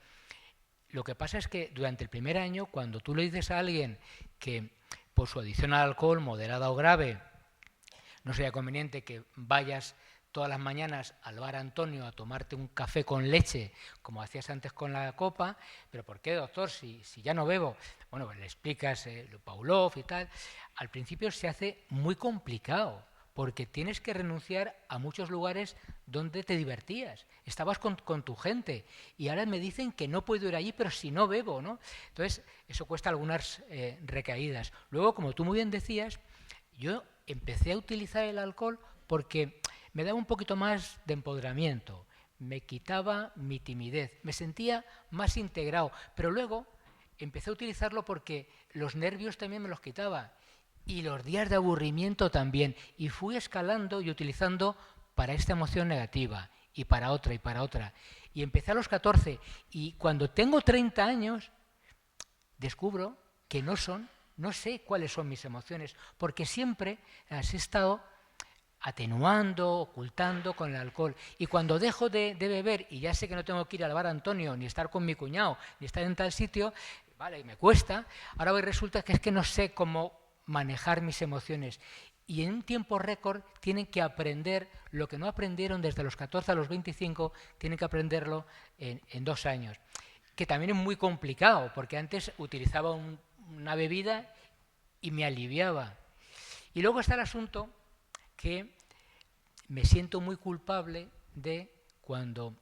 Lo que pasa es que durante el primer año, cuando tú le dices a alguien que por su adicción al alcohol, moderada o grave, no sería conveniente que vayas todas las mañanas al bar Antonio a tomarte un café con leche, como hacías antes con la copa, pero ¿por qué, doctor? Si ya no bebo. Bueno, pues le explicas Pavlov y tal. Al principio se hace muy complicado, porque tienes que renunciar a muchos lugares donde te divertías. Estabas con tu gente y ahora me dicen que no puedo ir allí, pero si no bebo, ¿no? Entonces, eso cuesta algunas recaídas. Luego, como tú muy bien decías, yo empecé a utilizar el alcohol porque me daba un poquito más de empoderamiento, me quitaba mi timidez, me sentía más integrado, pero luego empecé a utilizarlo porque los nervios también me los quitaba y los días de aburrimiento también, y fui escalando y utilizando para esta emoción negativa y para otra y para otra. Y empecé a los 14 y cuando tengo 30 años descubro que no sé cuáles son mis emociones, porque siempre las he estado atenuando, ocultando con el alcohol. Y cuando dejo de beber y ya sé que no tengo que ir al bar Antonio, ni estar con mi cuñado, ni estar en tal sitio, vale, me cuesta, ahora resulta que es que no sé cómo manejar mis emociones. Y en un tiempo récord tienen que aprender lo que no aprendieron desde los 14 a los 25, tienen que aprenderlo en 2 años. Que también es muy complicado, porque antes utilizaba una bebida y me aliviaba. Y luego está el asunto que me siento muy culpable de cuando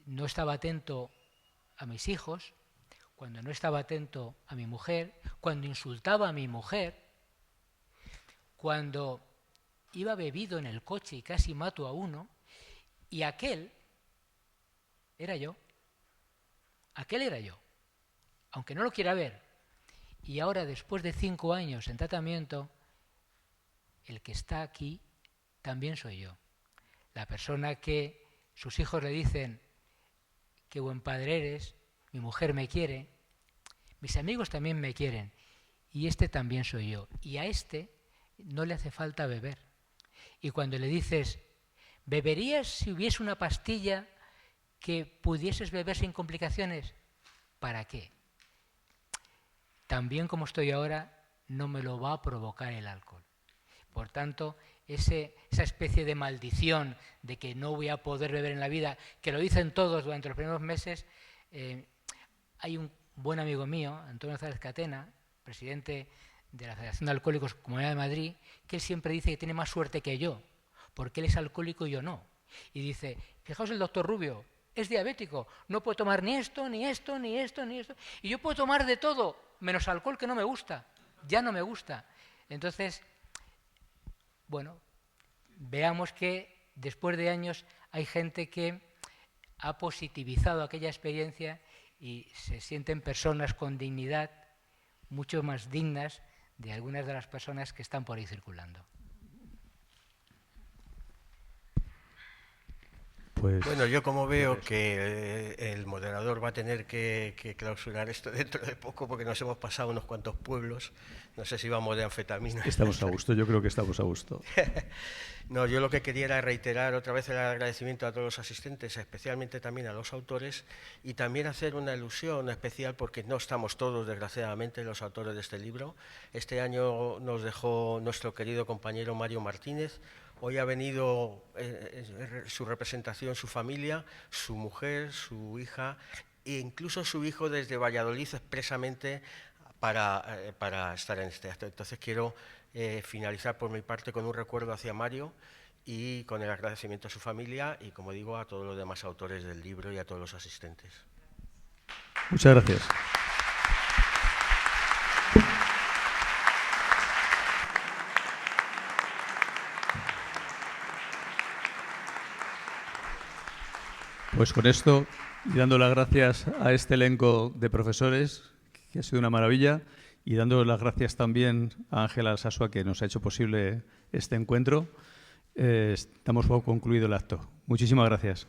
no estaba atento a mis hijos, cuando no estaba atento a mi mujer, cuando insultaba a mi mujer, cuando iba bebido en el coche y casi mato a uno, y aquel era yo, aunque no lo quiera ver. Y ahora, después de 5 años en tratamiento, el que está aquí también soy yo. La persona que sus hijos le dicen, qué buen padre eres, mi mujer me quiere, mis amigos también me quieren, y este también soy yo. Y a este no le hace falta beber. Y cuando le dices, ¿beberías si hubiese una pastilla que pudieses beber sin complicaciones? ¿Para qué? También como estoy ahora, no me lo va a provocar el alcohol. Por tanto, esa especie de maldición de que no voy a poder beber en la vida, que lo dicen todos durante los primeros meses, hay un buen amigo mío, Antonio Zárez Catena, presidente de la Federación de Alcohólicos Comunidad de Madrid, que él siempre dice que tiene más suerte que yo, porque él es alcohólico y yo no. Y dice, fijaos el doctor Rubio, es diabético, no puede tomar ni esto, ni esto, ni esto, ni esto, y yo puedo tomar de todo, menos alcohol que no me gusta, ya no me gusta. Entonces, bueno, veamos que después de años hay gente que ha positivizado aquella experiencia y se sienten personas con dignidad, mucho más dignas de algunas de las personas que están por ahí circulando. Pues, bueno, yo como veo que el moderador va a tener que clausurar esto dentro de poco porque nos hemos pasado unos cuantos pueblos, no sé si vamos de anfetamina. estamos a gusto, yo creo que estamos a gusto. No, yo lo que quería era reiterar otra vez el agradecimiento a todos los asistentes, especialmente también a los autores, y también hacer una alusión especial porque no estamos todos, desgraciadamente, los autores de este libro. Este año nos dejó nuestro querido compañero Mario Martínez. Hoy ha venido su representación, su familia, su mujer, su hija e incluso su hijo desde Valladolid expresamente para estar en este acto. Entonces quiero finalizar por mi parte con un recuerdo hacia Mario y con el agradecimiento a su familia y, como digo, a todos los demás autores del libro y a todos los asistentes. Muchas gracias. Pues con esto, y dando las gracias a este elenco de profesores, que ha sido una maravilla, y dando las gracias también a Ángela Alsasua, que nos ha hecho posible este encuentro, damos por concluido el acto. Muchísimas gracias.